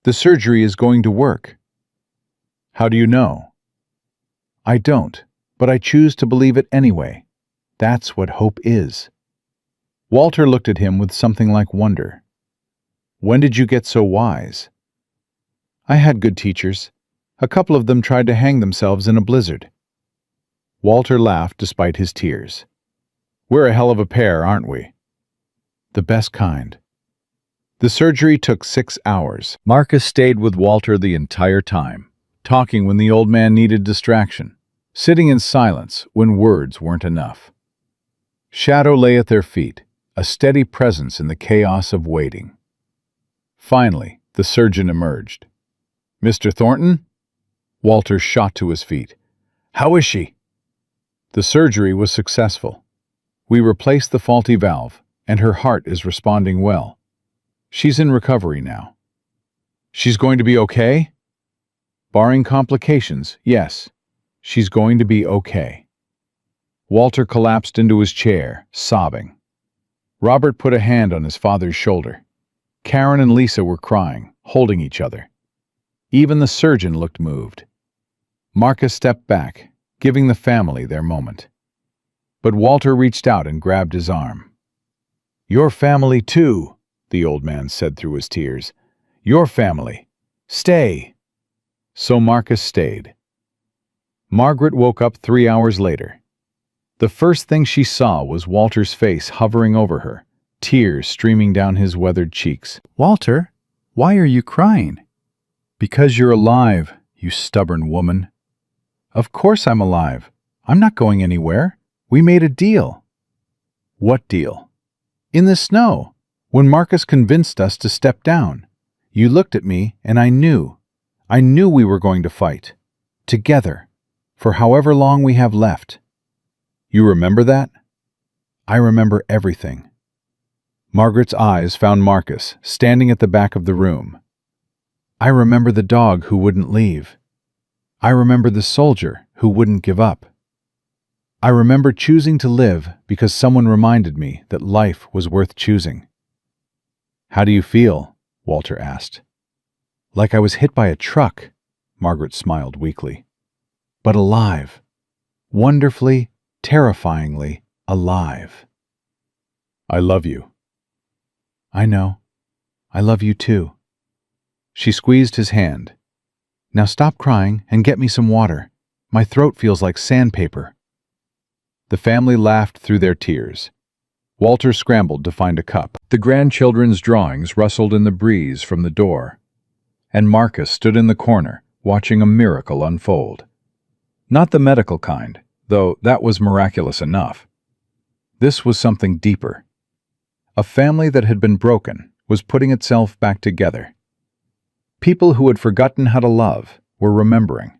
The surgery is going to work. How do you know? I don't, but I choose to believe it anyway. That's what hope is. Walter looked at him with something like wonder. When did you get so wise? I had good teachers. A couple of them tried to hang themselves in a blizzard. Walter laughed despite his tears. We're a hell of a pair, aren't we? The best kind. The surgery took 6 hours. Marcus stayed with Walter the entire time, talking when the old man needed distraction, sitting in silence when words weren't enough. Shadow lay at their feet, a steady presence in the chaos of waiting. Finally, the surgeon emerged. Mr. Thornton? Walter shot to his feet. How is she? The surgery was successful. We replaced the faulty valve, and her heart is responding well. She's in recovery now. She's going to be okay? Barring complications, yes. She's going to be okay. Walter collapsed into his chair, sobbing. Robert put a hand on his father's shoulder. Karen and Lisa were crying, holding each other. Even the surgeon looked moved. Marcus stepped back, giving the family their moment. But Walter reached out and grabbed his arm. Your family too, the old man said through his tears. Your family. Stay. So Marcus stayed. Margaret woke up 3 hours later. The first thing she saw was Walter's face hovering over her, tears streaming down his weathered cheeks. Walter, why are you crying? Because you're alive, you stubborn woman. Of course I'm alive. I'm not going anywhere. We made a deal. What deal? In the snow, when Marcus convinced us to step down. You looked at me and I knew. I knew we were going to fight. Together. For however long we have left. You remember that? I remember everything. Margaret's eyes found Marcus, standing at the back of the room. I remember the dog who wouldn't leave. I remember the soldier who wouldn't give up. I remember choosing to live because someone reminded me that life was worth choosing. How do you feel? Walter asked. Like I was hit by a truck, Margaret smiled weakly. But alive. Wonderfully, terrifyingly alive. I love you. I know. I love you too. She squeezed his hand. Now stop crying and get me some water. My throat feels like sandpaper. The family laughed through their tears. Walter scrambled to find a cup. The grandchildren's drawings rustled in the breeze from the door, and Marcus stood in the corner, watching a miracle unfold. Not the medical kind, though that was miraculous enough. This was something deeper. A family that had been broken was putting itself back together. People who had forgotten how to love were remembering.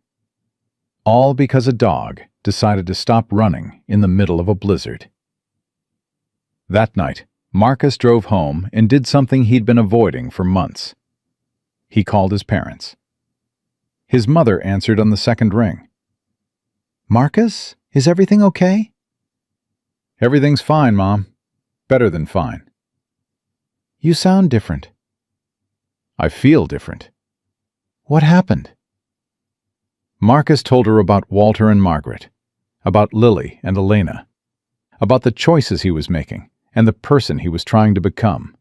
All because a dog decided to stop running in the middle of a blizzard. That night, Marcus drove home and did something he'd been avoiding for months. He called his parents. His mother answered on the second ring. "Marcus, is everything okay?" "Everything's fine, Mom. Better than fine." "You sound different." "I feel different." "What happened?" Marcus told her about Walter and Margaret, about Lily and Elena, about the choices he was making and the person he was trying to become.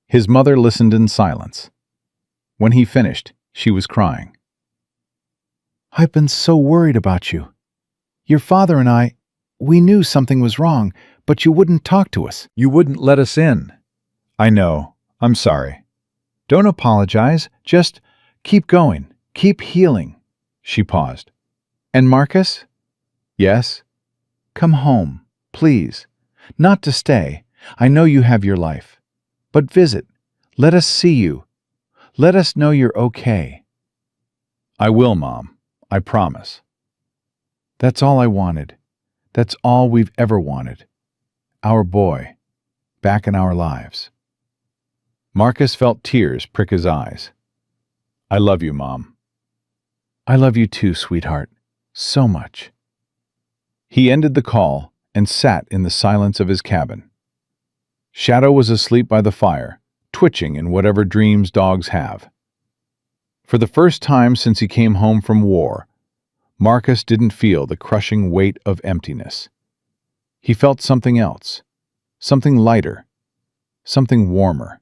His mother listened in silence. When he finished, she was crying. "I've been so worried about you. Your father and we knew something was wrong, but you wouldn't talk to us." "You wouldn't let us in." "I know. I'm sorry." "Don't apologize. Just keep going. Keep healing." She paused. "And Marcus?" "Yes?" "Come home, please. Not to stay. I know you have your life. But visit. Let us see you. Let us know you're okay." "I will, Mom. I promise." "That's all I wanted. That's all we've ever wanted. Our boy, back in our lives." Marcus felt tears prick his eyes. "I love you, Mom." "I love you too, sweetheart. So much." He ended the call and sat in the silence of his cabin. Shadow was asleep by the fire, twitching in whatever dreams dogs have. For the first time since he came home from war, Marcus didn't feel the crushing weight of emptiness. He felt something else, something lighter, something warmer.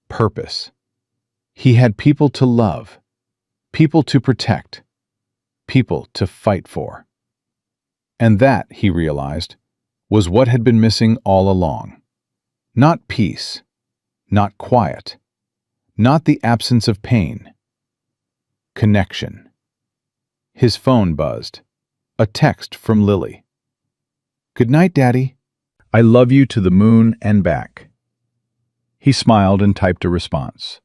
Purpose. He had people to love, people to protect, people to fight for. And that, he realized, was what had been missing all along. Not peace, not quiet, not the absence of pain. Connection. His phone buzzed. A text from Lily. "Good night, Daddy. I love you to the moon and back." He smiled and typed a response.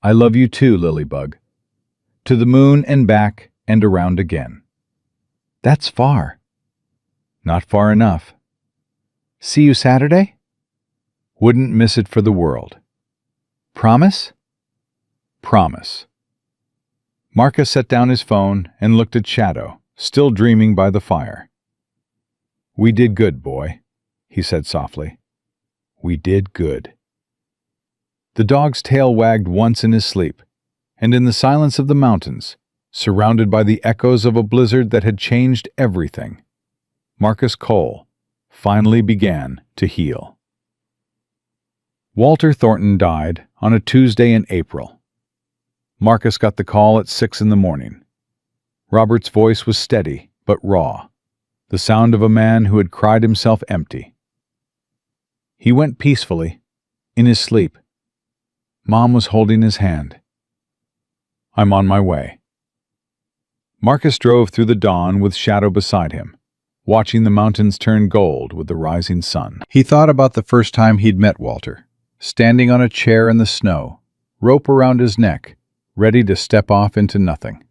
"I love you too, Lilybug. To the moon and back and around again." "That's far." "Not far enough." "See you Saturday?" "Wouldn't miss it for the world." "Promise?" "Promise." Marcus set down his phone and looked at Shadow, still dreaming by the fire. "We did good, boy," he said softly. "We did good." The dog's tail wagged once in his sleep, and in the silence of the mountains, surrounded by the echoes of a blizzard that had changed everything, Marcus Cole finally began to heal. Walter Thornton died on a Tuesday in April. Marcus got the call at 6 a.m. Robert's voice was steady but raw, the sound of a man who had cried himself empty. He went peacefully, in his sleep. Mom was holding his hand. "I'm on my way." Marcus drove through the dawn with Shadow beside him, watching the mountains turn gold with the rising sun. He thought about the first time he'd met Walter, standing on a chair in the snow, rope around his neck, ready to step off into nothing.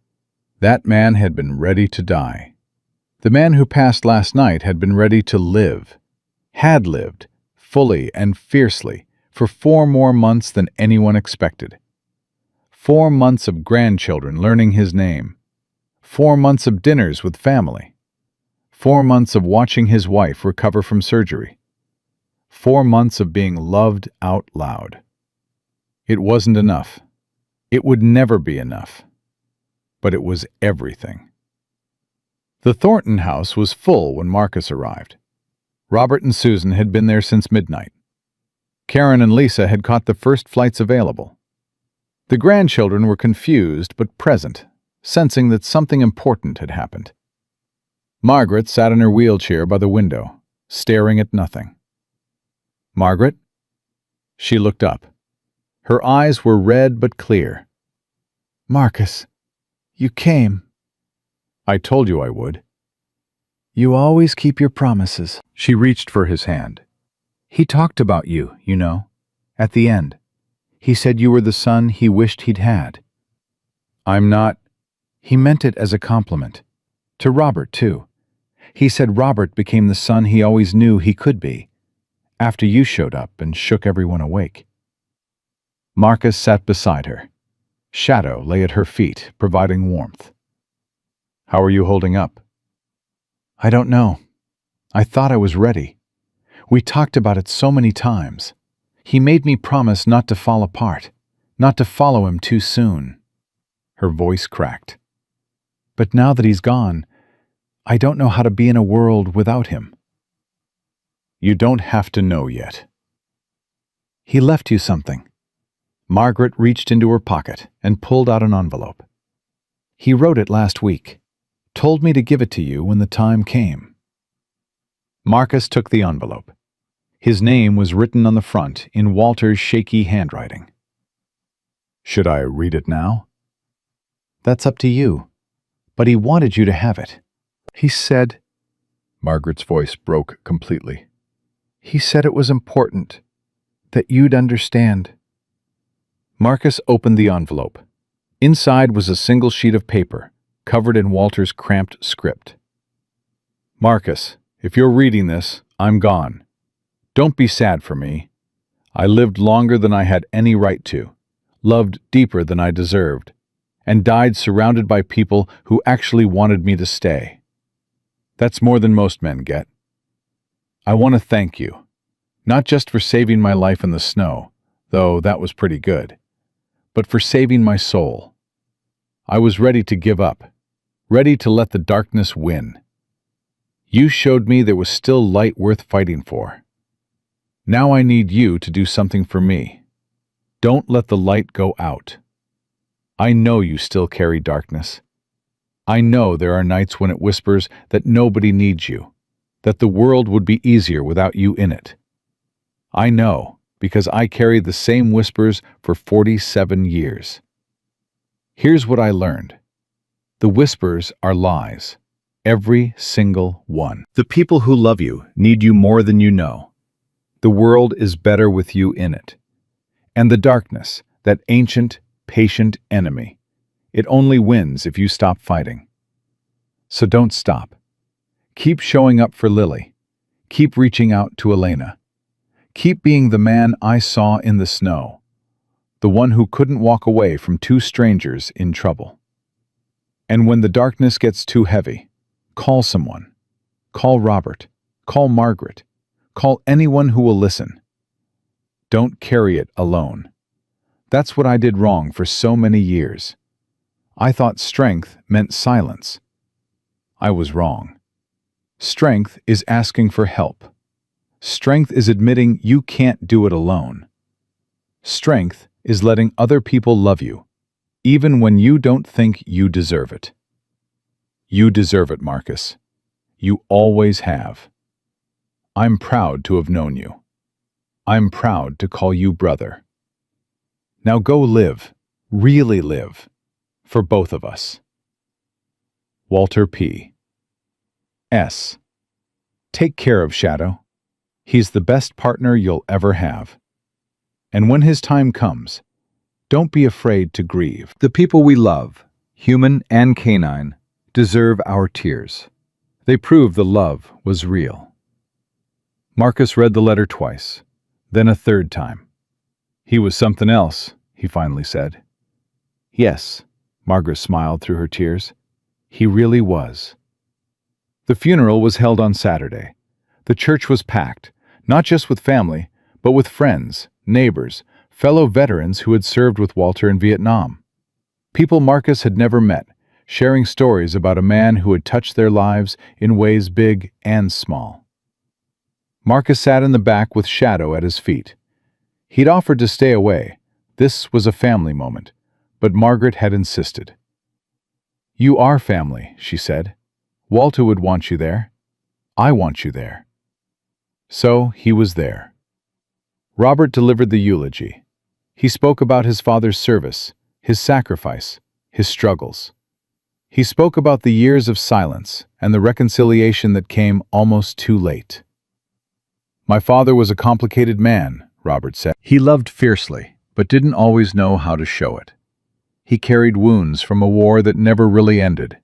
That man had been ready to die. The man who passed last night had been ready to live, had lived, fully and fiercely, for 4 more months than anyone expected. 4 months of grandchildren learning his name. 4 months of dinners with family. 4 months of watching his wife recover from surgery. 4 months of being loved out loud. It wasn't enough. It would never be enough. But it was everything. The Thornton house was full when Marcus arrived. Robert and Susan had been there since midnight. Karen and Lisa had caught the first flights available. The grandchildren were confused but present, sensing that something important had happened. Margaret sat in her wheelchair by the window, staring at nothing. "Margaret?" She looked up. Her eyes were red but clear. "Marcus, you came." "I told you I would." "You always keep your promises." She reached for his hand. "He talked about you, you know, at the end. He said you were the son he wished he'd had." "I'm not—" He meant it as a compliment. To Robert, too. He said Robert became the son he always knew he could be, after you showed up and shook everyone awake. Marcus sat beside her. Shadow lay at her feet, providing warmth. How are you holding up? I don't know. I thought I was ready. We talked about it so many times. He made me promise not to fall apart, not to follow him too soon. Her voice cracked. But now that he's gone, I don't know how to be in a world without him. You don't have to know yet. He left you something. Margaret reached into her pocket and pulled out an envelope. He wrote it last week, told me to give it to you when the time came. Marcus took the envelope. His name was written on the front in Walter's shaky handwriting. Should I read it now? That's up to you. But he wanted you to have it. He said... Margaret's voice broke completely. He said it was important, that you'd understand. Marcus opened the envelope. Inside was a single sheet of paper, covered in Walter's cramped script. Marcus, if you're reading this, I'm gone. Don't be sad for me. I lived longer than I had any right to, loved deeper than I deserved, and died surrounded by people who actually wanted me to stay. That's more than most men get. I want to thank you, not just for saving my life in the snow, though that was pretty good, but for saving my soul. I was ready to give up, ready to let the darkness win. You showed me there was still light worth fighting for. Now I need you to do something for me. Don't let the light go out. I know you still carry darkness. I know there are nights when it whispers that nobody needs you, that the world would be easier without you in it. I know, because I carried the same whispers for 47 years. Here's what I learned. The whispers are lies. Every single one. The people who love you need you more than you know. The world is better with you in it. And the darkness, that ancient, patient enemy, it only wins if you stop fighting. So don't stop. Keep showing up for Lily. Keep reaching out to Elena. Keep being the man I saw in the snow, the one who couldn't walk away from two strangers in trouble. And when the darkness gets too heavy, call someone. Call Robert. Call Margaret. Call anyone who will listen. Don't carry it alone. That's what I did wrong for so many years. I thought strength meant silence. I was wrong. Strength is asking for help. Strength is admitting you can't do it alone. Strength is letting other people love you, even when you don't think you deserve it. You deserve it, Marcus. You always have. I'm proud to have known you. I'm proud to call you brother. Now go live, really live, for both of us. Walter P. S. Take care of Shadow. He's the best partner you'll ever have. And when his time comes, don't be afraid to grieve. The people we love, human and canine, deserve our tears. They prove the love was real. Marcus read the letter twice, then a third time. He was something else, he finally said. Yes, Margaret smiled through her tears. He really was. The funeral was held on Saturday. The church was packed, not just with family, but with friends, neighbors, fellow veterans who had served with Walter in Vietnam. People Marcus had never met, sharing stories about a man who had touched their lives in ways big and small. Marcus sat in the back with Shadow at his feet. He'd offered to stay away. This was a family moment, but Margaret had insisted. You are family, she said. Walter would want you there. I want you there. So he was there. Robert delivered the eulogy. He spoke about his father's service, his sacrifice, his struggles. He spoke about the years of silence and the reconciliation that came almost too late. My father was a complicated man, Robert said. He loved fiercely, but didn't always know how to show it. He carried wounds from a war that never really ended.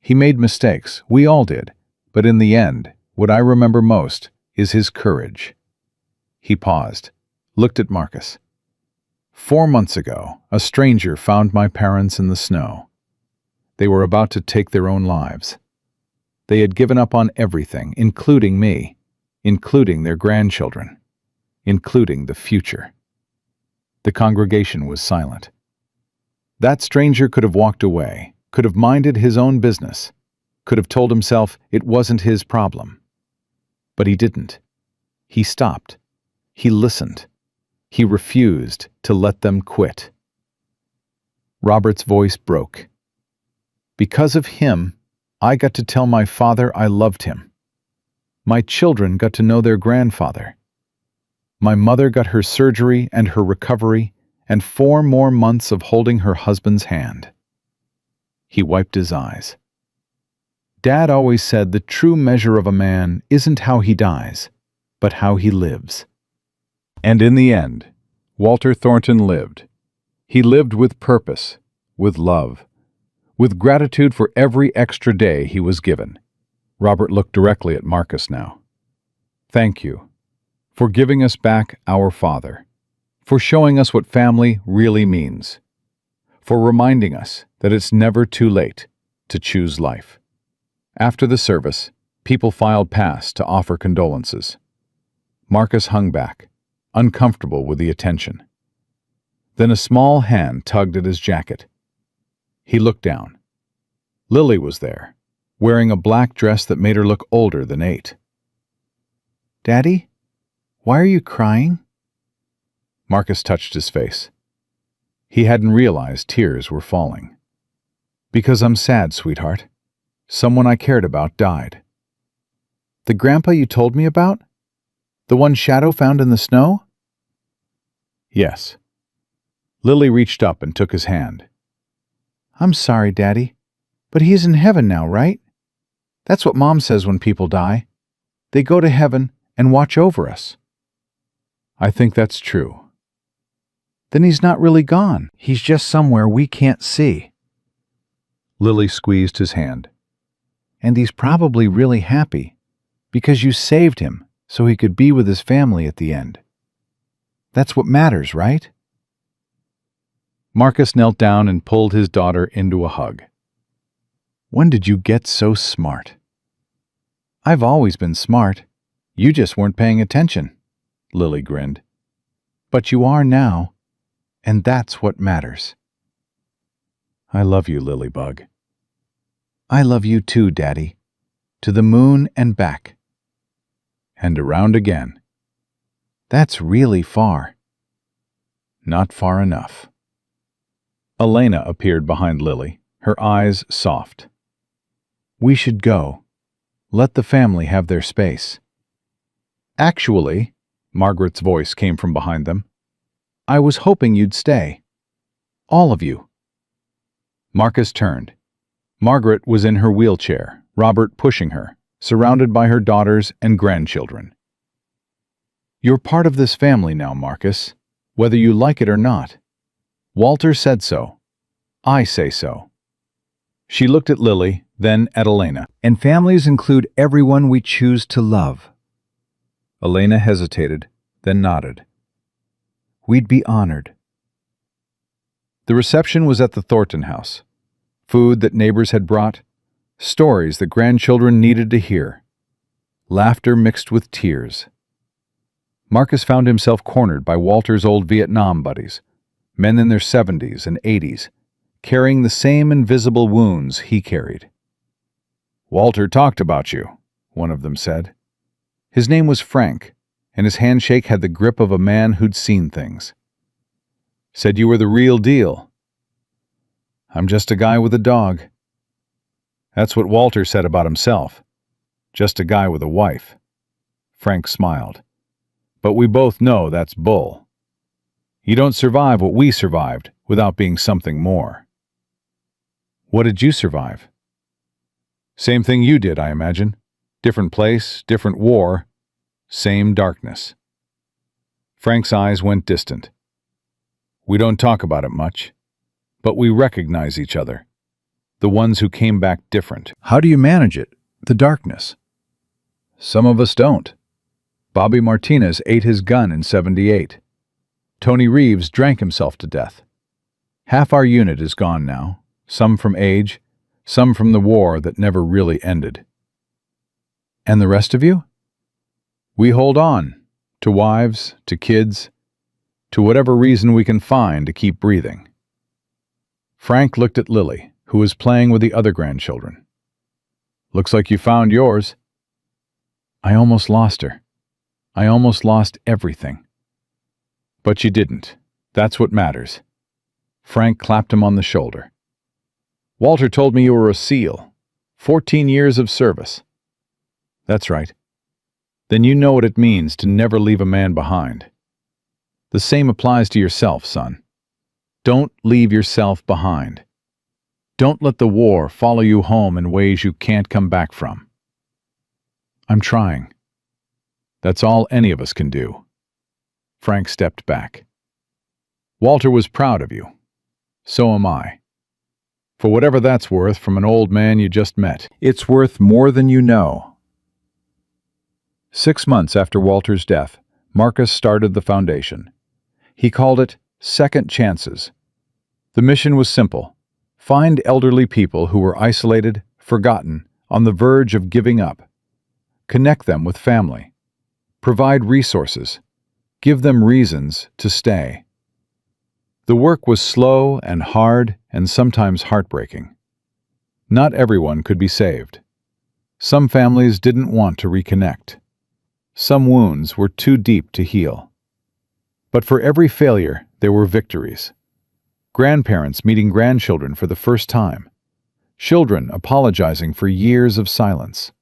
He made mistakes, we all did, but in the end, what I remember most is his courage. He paused, looked at Marcus. 4 months ago, a stranger found my parents in the snow. They were about to take their own lives. They had given up on everything, including me, including their grandchildren, including the future. The congregation was silent. That stranger could have walked away, could have minded his own business, could have told himself it wasn't his problem. But he didn't. He stopped. He listened. He refused to let them quit. Robert's voice broke. Because of him, I got to tell my father I loved him. My children got to know their grandfather. My mother got her surgery and her recovery and 4 more months of holding her husband's hand. He wiped his eyes. Dad always said the true measure of a man isn't how he dies, but how he lives. And in the end, Walter Thornton lived. He lived with purpose, with love, with gratitude for every extra day he was given. Robert looked directly at Marcus now. Thank you for giving us back our father, for showing us what family really means, for reminding us that it's never too late to choose life. After the service, people filed past to offer condolences. Marcus hung back, uncomfortable with the attention. Then a small hand tugged at his jacket. He looked down. Lily was there, wearing a black dress that made her look older than 8. Daddy, why are you crying? Marcus touched his face. He hadn't realized tears were falling. Because I'm sad, sweetheart. Someone I cared about died. The grandpa you told me about? The one Shadow found in the snow? Yes. Lily reached up and took his hand. I'm sorry, Daddy, but he's in heaven now, right? That's what Mom says when people die. They go to heaven and watch over us. I think that's true. Then he's not really gone. He's just somewhere we can't see. Lily squeezed his hand. And he's probably really happy because you saved him so he could be with his family at the end. That's what matters, right? Marcus knelt down and pulled his daughter into a hug. When did you get so smart? I've always been smart. You just weren't paying attention, Lily grinned. But you are now, and that's what matters. I love you, Lilybug. I love you too, Daddy. To the moon and back. And around again. That's really far. Not far enough. Elena appeared behind Lily, her eyes soft. We should go. Let the family have their space. Actually, Margaret's voice came from behind them, I was hoping you'd stay. All of you. Marcus turned. Margaret was in her wheelchair, Robert pushing her, surrounded by her daughters and grandchildren. You're part of this family now, Marcus, whether you like it or not. Walter said so. I say so. She looked at Lily, then at Elena. And families include everyone we choose to love. Elena hesitated, then nodded. We'd be honored. The reception was at the Thornton house. Food that neighbors had brought, stories that grandchildren needed to hear, laughter mixed with tears. Marcus found himself cornered by Walter's old Vietnam buddies, men in their 70s and 80s, carrying the same invisible wounds he carried. Walter talked about you, one of them said. His name was Frank, and his handshake had the grip of a man who'd seen things. Said you were the real deal. I'm just a guy with a dog. That's what Walter said about himself. Just a guy with a wife. Frank smiled. But we both know that's bull. You don't survive what we survived without being something more. What did you survive? Same thing you did, I imagine. Different place, different war, same darkness. Frank's eyes went distant. We don't talk about it much, but we recognize each other. the ones who came back different. How do you manage it? The darkness. Some of us don't. Bobby Martinez ate his gun in '78. Tony Reeves drank himself to death. Half our unit is gone now, some from age, some from the war that never really ended. And the rest of you? We hold on, to wives, to kids, to whatever reason we can find to keep breathing. Frank looked at Lily, who was playing with the other grandchildren. Looks like you found yours. I almost lost her. I almost lost everything. But you didn't. That's what matters. Frank clapped him on the shoulder. Walter told me you were a SEAL. 14 years of service. That's right. Then you know what it means to never leave a man behind. The same applies to yourself, son. Don't leave yourself behind. Don't let the war follow you home in ways you can't come back from. I'm trying. That's all any of us can do. Frank stepped back. Walter was proud of you. So am I. For whatever that's worth from an old man you just met. It's worth more than you know. 6 months after Walter's death, Marcus started the foundation. He called it Second Chances. The mission was simple. Find elderly people who were isolated, forgotten, on the verge of giving up. Connect them with family. Provide resources. Give them reasons to stay. The work was slow and hard and sometimes heartbreaking. Not everyone could be saved. Some families didn't want to reconnect. Some wounds were too deep to heal. But for every failure, there were victories. Grandparents meeting grandchildren for the first time. Children apologizing for years of silence.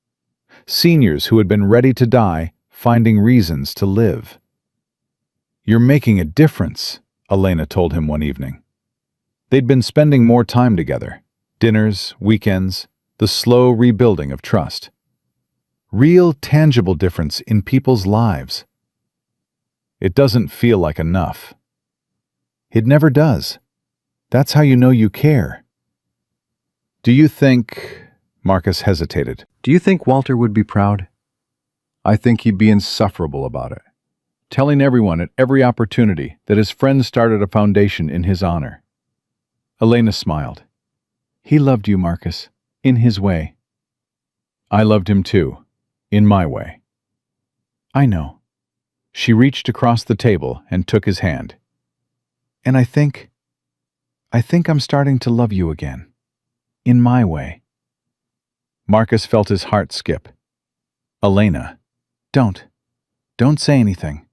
Seniors who had been ready to die finding reasons to live. You're making a difference, Elena told him one evening. They'd been spending more time together. Dinners, weekends, the slow rebuilding of trust. Real, tangible difference in people's lives. It doesn't feel like enough. It never does. That's how you know you care. Do you think... Marcus hesitated. Do you think Walter would be proud? I think he'd be insufferable about it. Telling everyone at every opportunity that his friend started a foundation in his honor. Elena smiled. He loved you, Marcus, in his way. I loved him too, in my way. I know. She reached across the table and took his hand. And I think I'm starting to love you again. In my way. Marcus felt his heart skip. Elena, don't say anything.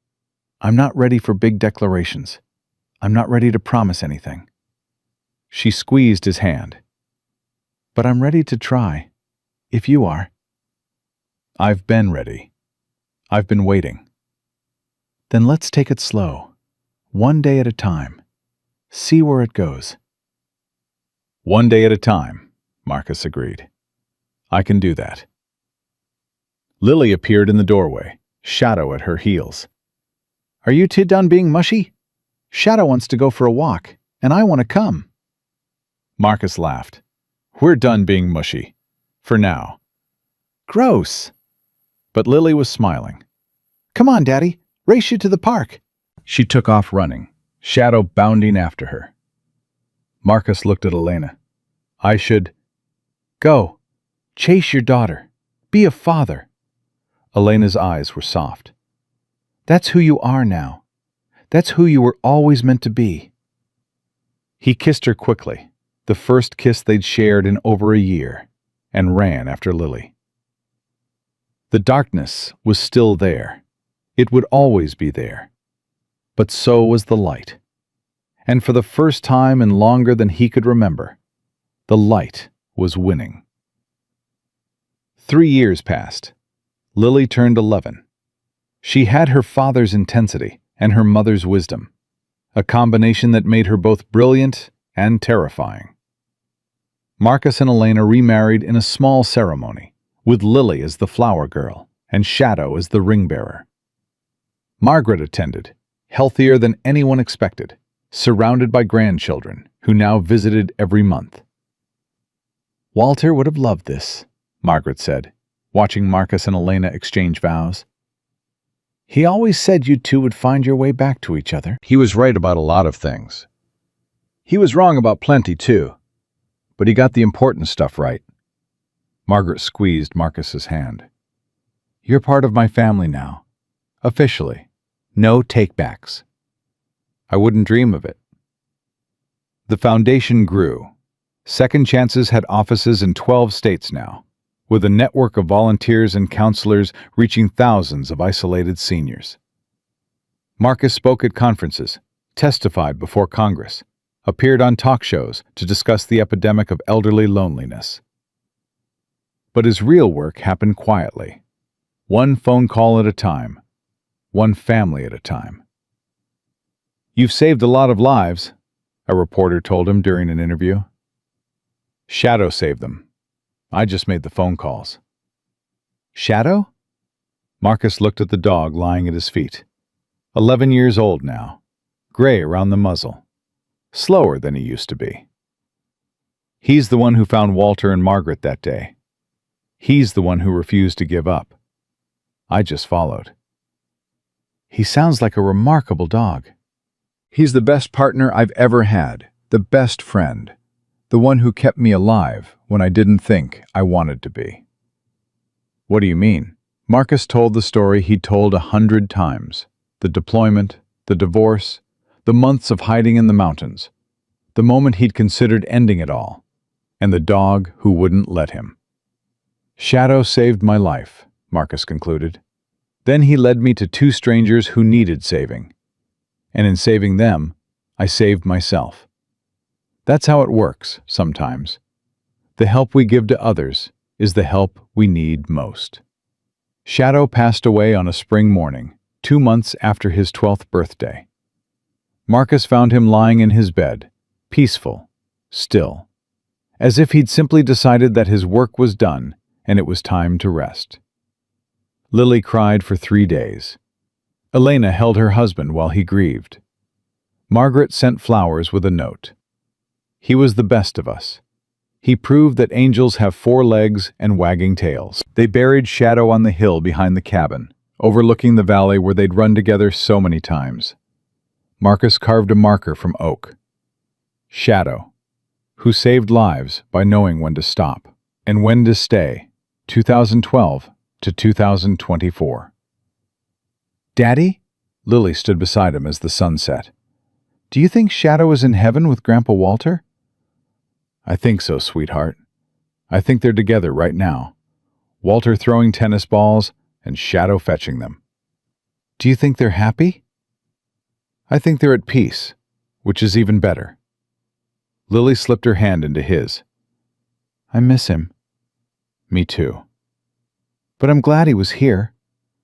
I'm not ready for big declarations. I'm not ready to promise anything. She squeezed his hand. But I'm ready to try, if you are. I've been ready. I've been waiting. Then let's take it slow, one day at a time. See where it goes. One day at a time, Marcus agreed. I can do that. Lily appeared in the doorway, Shadow at her heels. Are you two done being mushy? Shadow wants to go for a walk, and I want to come. Marcus laughed. We're done being mushy. For now. Gross. But Lily was smiling. Come on, Daddy. Race you to the park. She took off running, Shadow bounding after her. Marcus looked at Elena. I should... Go. Chase your daughter. Be a father. Elena's eyes were soft. That's who you are now. That's who you were always meant to be. He kissed her quickly, the first kiss they'd shared in over a year, and ran after Lily. The darkness was still there. It would always be there. But so was the light. And for the first time in longer than he could remember, the light was winning. 3 years passed. Lily turned 11. She had her father's intensity and her mother's wisdom, a combination that made her both brilliant and terrifying. Marcus and Elena remarried in a small ceremony, with Lily as the flower girl and Shadow as the ring bearer. Margaret attended, healthier than anyone expected, surrounded by grandchildren who now visited every month. Walter would have loved this, Margaret said, watching Marcus and Elena exchange vows. He always said you two would find your way back to each other. He was right about a lot of things. He was wrong about plenty, too. But he got the important stuff right. Margaret squeezed Marcus's hand. You're part of my family now. Officially. No take-backs. I wouldn't dream of it. The foundation grew. Second Chances had offices in 12 states now, with a network of volunteers and counselors reaching thousands of isolated seniors. Marcus spoke at conferences, testified before Congress, appeared on talk shows to discuss the epidemic of elderly loneliness. But his real work happened quietly, one phone call at a time, one family at a time. You've saved a lot of lives, a reporter told him during an interview. Shadow saved them. I just made the phone calls. Shadow? Marcus looked at the dog lying at his feet. 11 years old now, gray around the muzzle, slower than he used to be. He's the one who found Walter and Margaret that day. He's the one who refused to give up. I just followed. He sounds like a remarkable dog. He's the best partner I've ever had, the best friend, the one who kept me alive when I didn't think I wanted to be. What do you mean? Marcus told the story he'd told 100 times. The deployment, the divorce, the months of hiding in the mountains, the moment he'd considered ending it all, and the dog who wouldn't let him. Shadow saved my life, Marcus concluded. Then he led me to 2 strangers who needed saving. And in saving them, I saved myself. That's how it works, sometimes. The help we give to others is the help we need most. Shadow passed away on a spring morning, 2 months after his 12th birthday. Marcus found him lying in his bed, peaceful, still, as if he'd simply decided that his work was done and it was time to rest. Lily cried for 3 days. Elena held her husband while he grieved. Margaret sent flowers with a note. He was the best of us. He proved that angels have 4 legs and wagging tails. They buried Shadow on the hill behind the cabin, overlooking the valley where they'd run together so many times. Marcus carved a marker from oak. Shadow, who saved lives by knowing when to stop and when to stay, 2012 to 2024. Daddy? Lily stood beside him as the sun set. Do you think Shadow is in heaven with Grandpa Walter? I think so, sweetheart. I think they're together right now. Walter throwing tennis balls and Shadow fetching them. Do you think they're happy? I think they're at peace, which is even better. Lily slipped her hand into his. I miss him. Me too. But I'm glad he was here.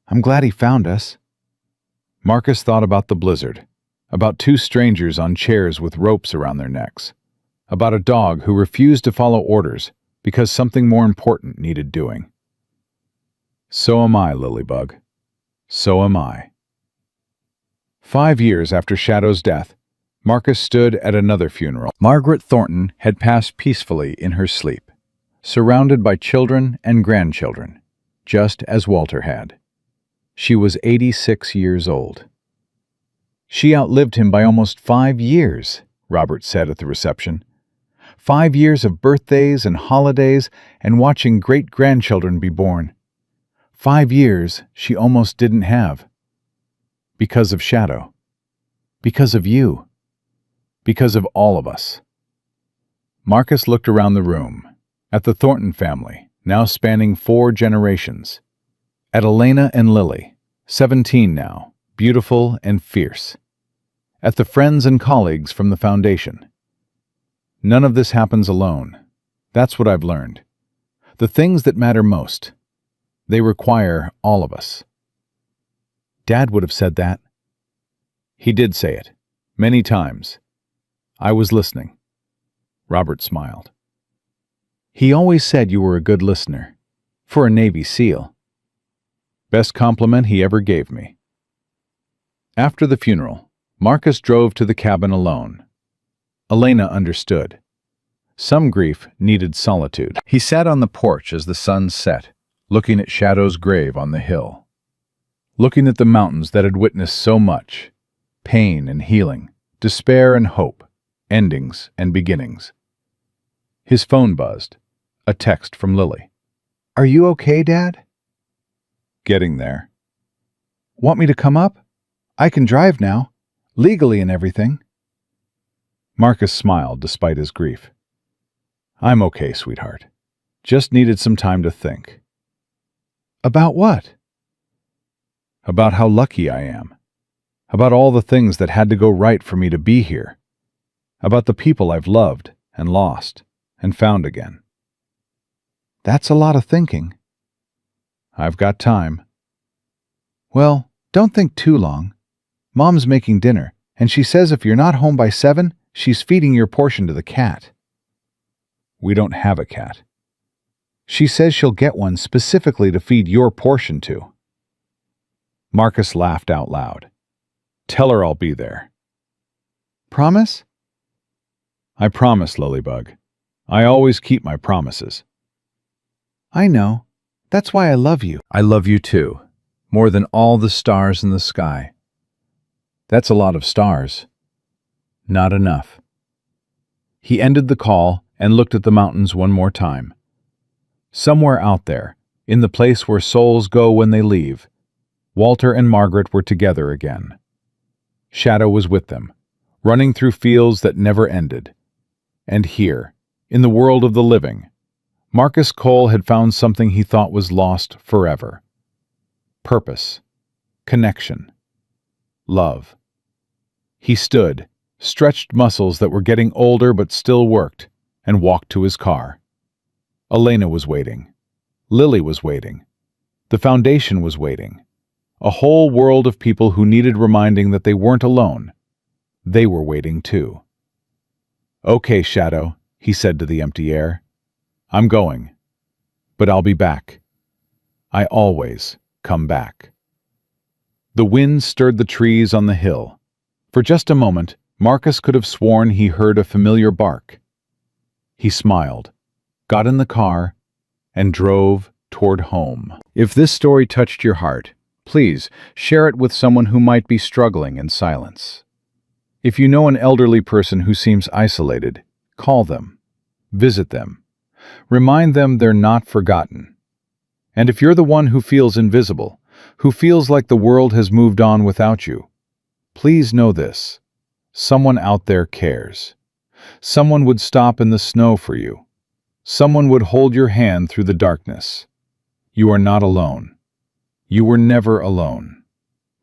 I'm glad he found us. Marcus thought about the blizzard, about 2 strangers on chairs with ropes around their necks, about a dog who refused to follow orders because something more important needed doing. So am I, Lilybug. So am I. 5 years after Shadow's death, Marcus stood at another funeral. Margaret Thornton had passed peacefully in her sleep, surrounded by children and grandchildren, just as Walter had. She was 86 years old. She outlived him by almost 5 years, Robert said at the reception. 5 years of birthdays and holidays and watching great-grandchildren be born. 5 years she almost didn't have. Because of Shadow. Because of you. Because of all of us. Marcus looked around the room, at the Thornton family, now spanning 4 generations. At Elena and Lily, 17 now, beautiful and fierce. At the friends and colleagues from the foundation. None of this happens alone. That's what I've learned. The things that matter most, they require all of us. Dad would have said that. He did say it, many times. I was listening. Robert smiled. He always said you were a good listener, for a Navy SEAL. Best compliment he ever gave me. After the funeral, Marcus drove to the cabin alone. Elena understood. Some grief needed solitude. He sat on the porch as the sun set, looking at Shadow's grave on the hill. Looking at the mountains that had witnessed so much, pain and healing, despair and hope, endings and beginnings. His phone buzzed, a text from Lily. Are you okay, Dad? Getting there. Want me to come up? I can drive now, legally and everything. Marcus smiled despite his grief. I'm okay, sweetheart. Just needed some time to think. About what? About how lucky I am. About all the things that had to go right for me to be here. About the people I've loved and lost and found again. That's a lot of thinking. I've got time. Well, don't think too long. Mom's making dinner, and she says if you're not home by 7, she's feeding your portion to the cat. We don't have a cat. She says she'll get one specifically to feed your portion to. Marcus laughed out loud. Tell her I'll be there. Promise? I promise, Lilybug. I always keep my promises. I know. That's why I love you. I love you too, more than all the stars in the sky. That's a lot of stars. Not enough. He ended the call and looked at the mountains one more time. Somewhere out there, in the place where souls go when they leave, Walter and Margaret were together again. Shadow was with them, running through fields that never ended. And here, in the world of the living, Marcus Cole had found something he thought was lost forever. Purpose, connection, love. He stood, stretched muscles that were getting older but still worked, and walked to his car. Elena was waiting. Lily was waiting. The foundation was waiting. A whole world of people who needed reminding that they weren't alone. They were waiting too. Okay, Shadow, he said to the empty air. I'm going. But I'll be back. I always come back. The wind stirred the trees on the hill. For just a moment, Marcus could have sworn he heard a familiar bark. He smiled, got in the car, and drove toward home. If this story touched your heart, please share it with someone who might be struggling in silence. If you know an elderly person who seems isolated, call them, visit them, remind them they're not forgotten. And if you're the one who feels invisible, who feels like the world has moved on without you, please know this: someone out there cares. Someone would stop in the snow for you. Someone would hold your hand through the darkness. You are not alone. You were never alone.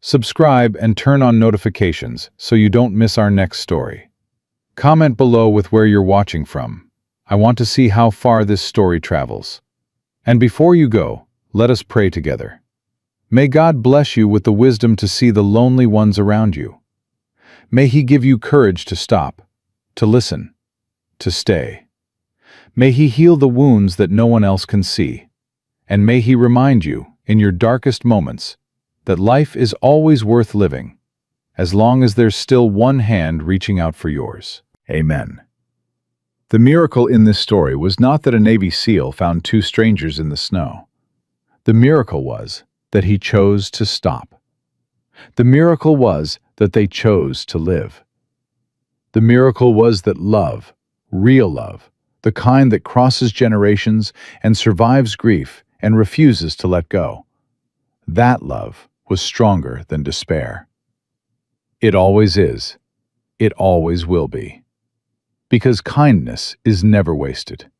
Subscribe and turn on notifications so you don't miss our next story. Comment below with where you're watching from. I want to see how far this story travels. And before you go, let us pray together. May God bless you with the wisdom to see the lonely ones around you. May He give you courage to stop, to listen, to stay. May He heal the wounds that no one else can see. And may He remind you, in your darkest moments, that life is always worth living, as long as there's still one hand reaching out for yours. Amen. The miracle in this story was not that a Navy SEAL found two strangers in the snow. The miracle was that he chose to stop. The miracle was that they chose to live. The miracle was that love, real love, the kind that crosses generations and survives grief and refuses to let go, that love was stronger than despair. It always is. It always will be. Because kindness is never wasted.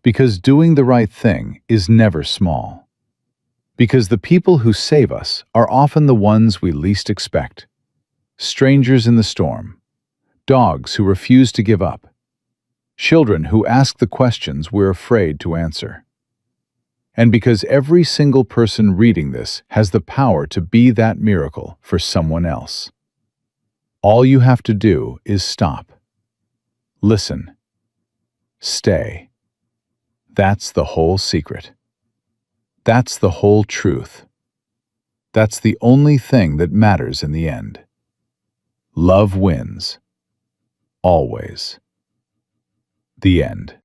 Because doing the right thing is never small. Because the people who save us are often the ones we least expect. Strangers in the storm. Dogs who refuse to give up. Children who ask the questions we're afraid to answer. And because every single person reading this has the power to be that miracle for someone else. All you have to do is stop. Listen. Stay. That's the whole secret. That's the whole truth. That's the only thing that matters in the end. Love wins. Always. The end.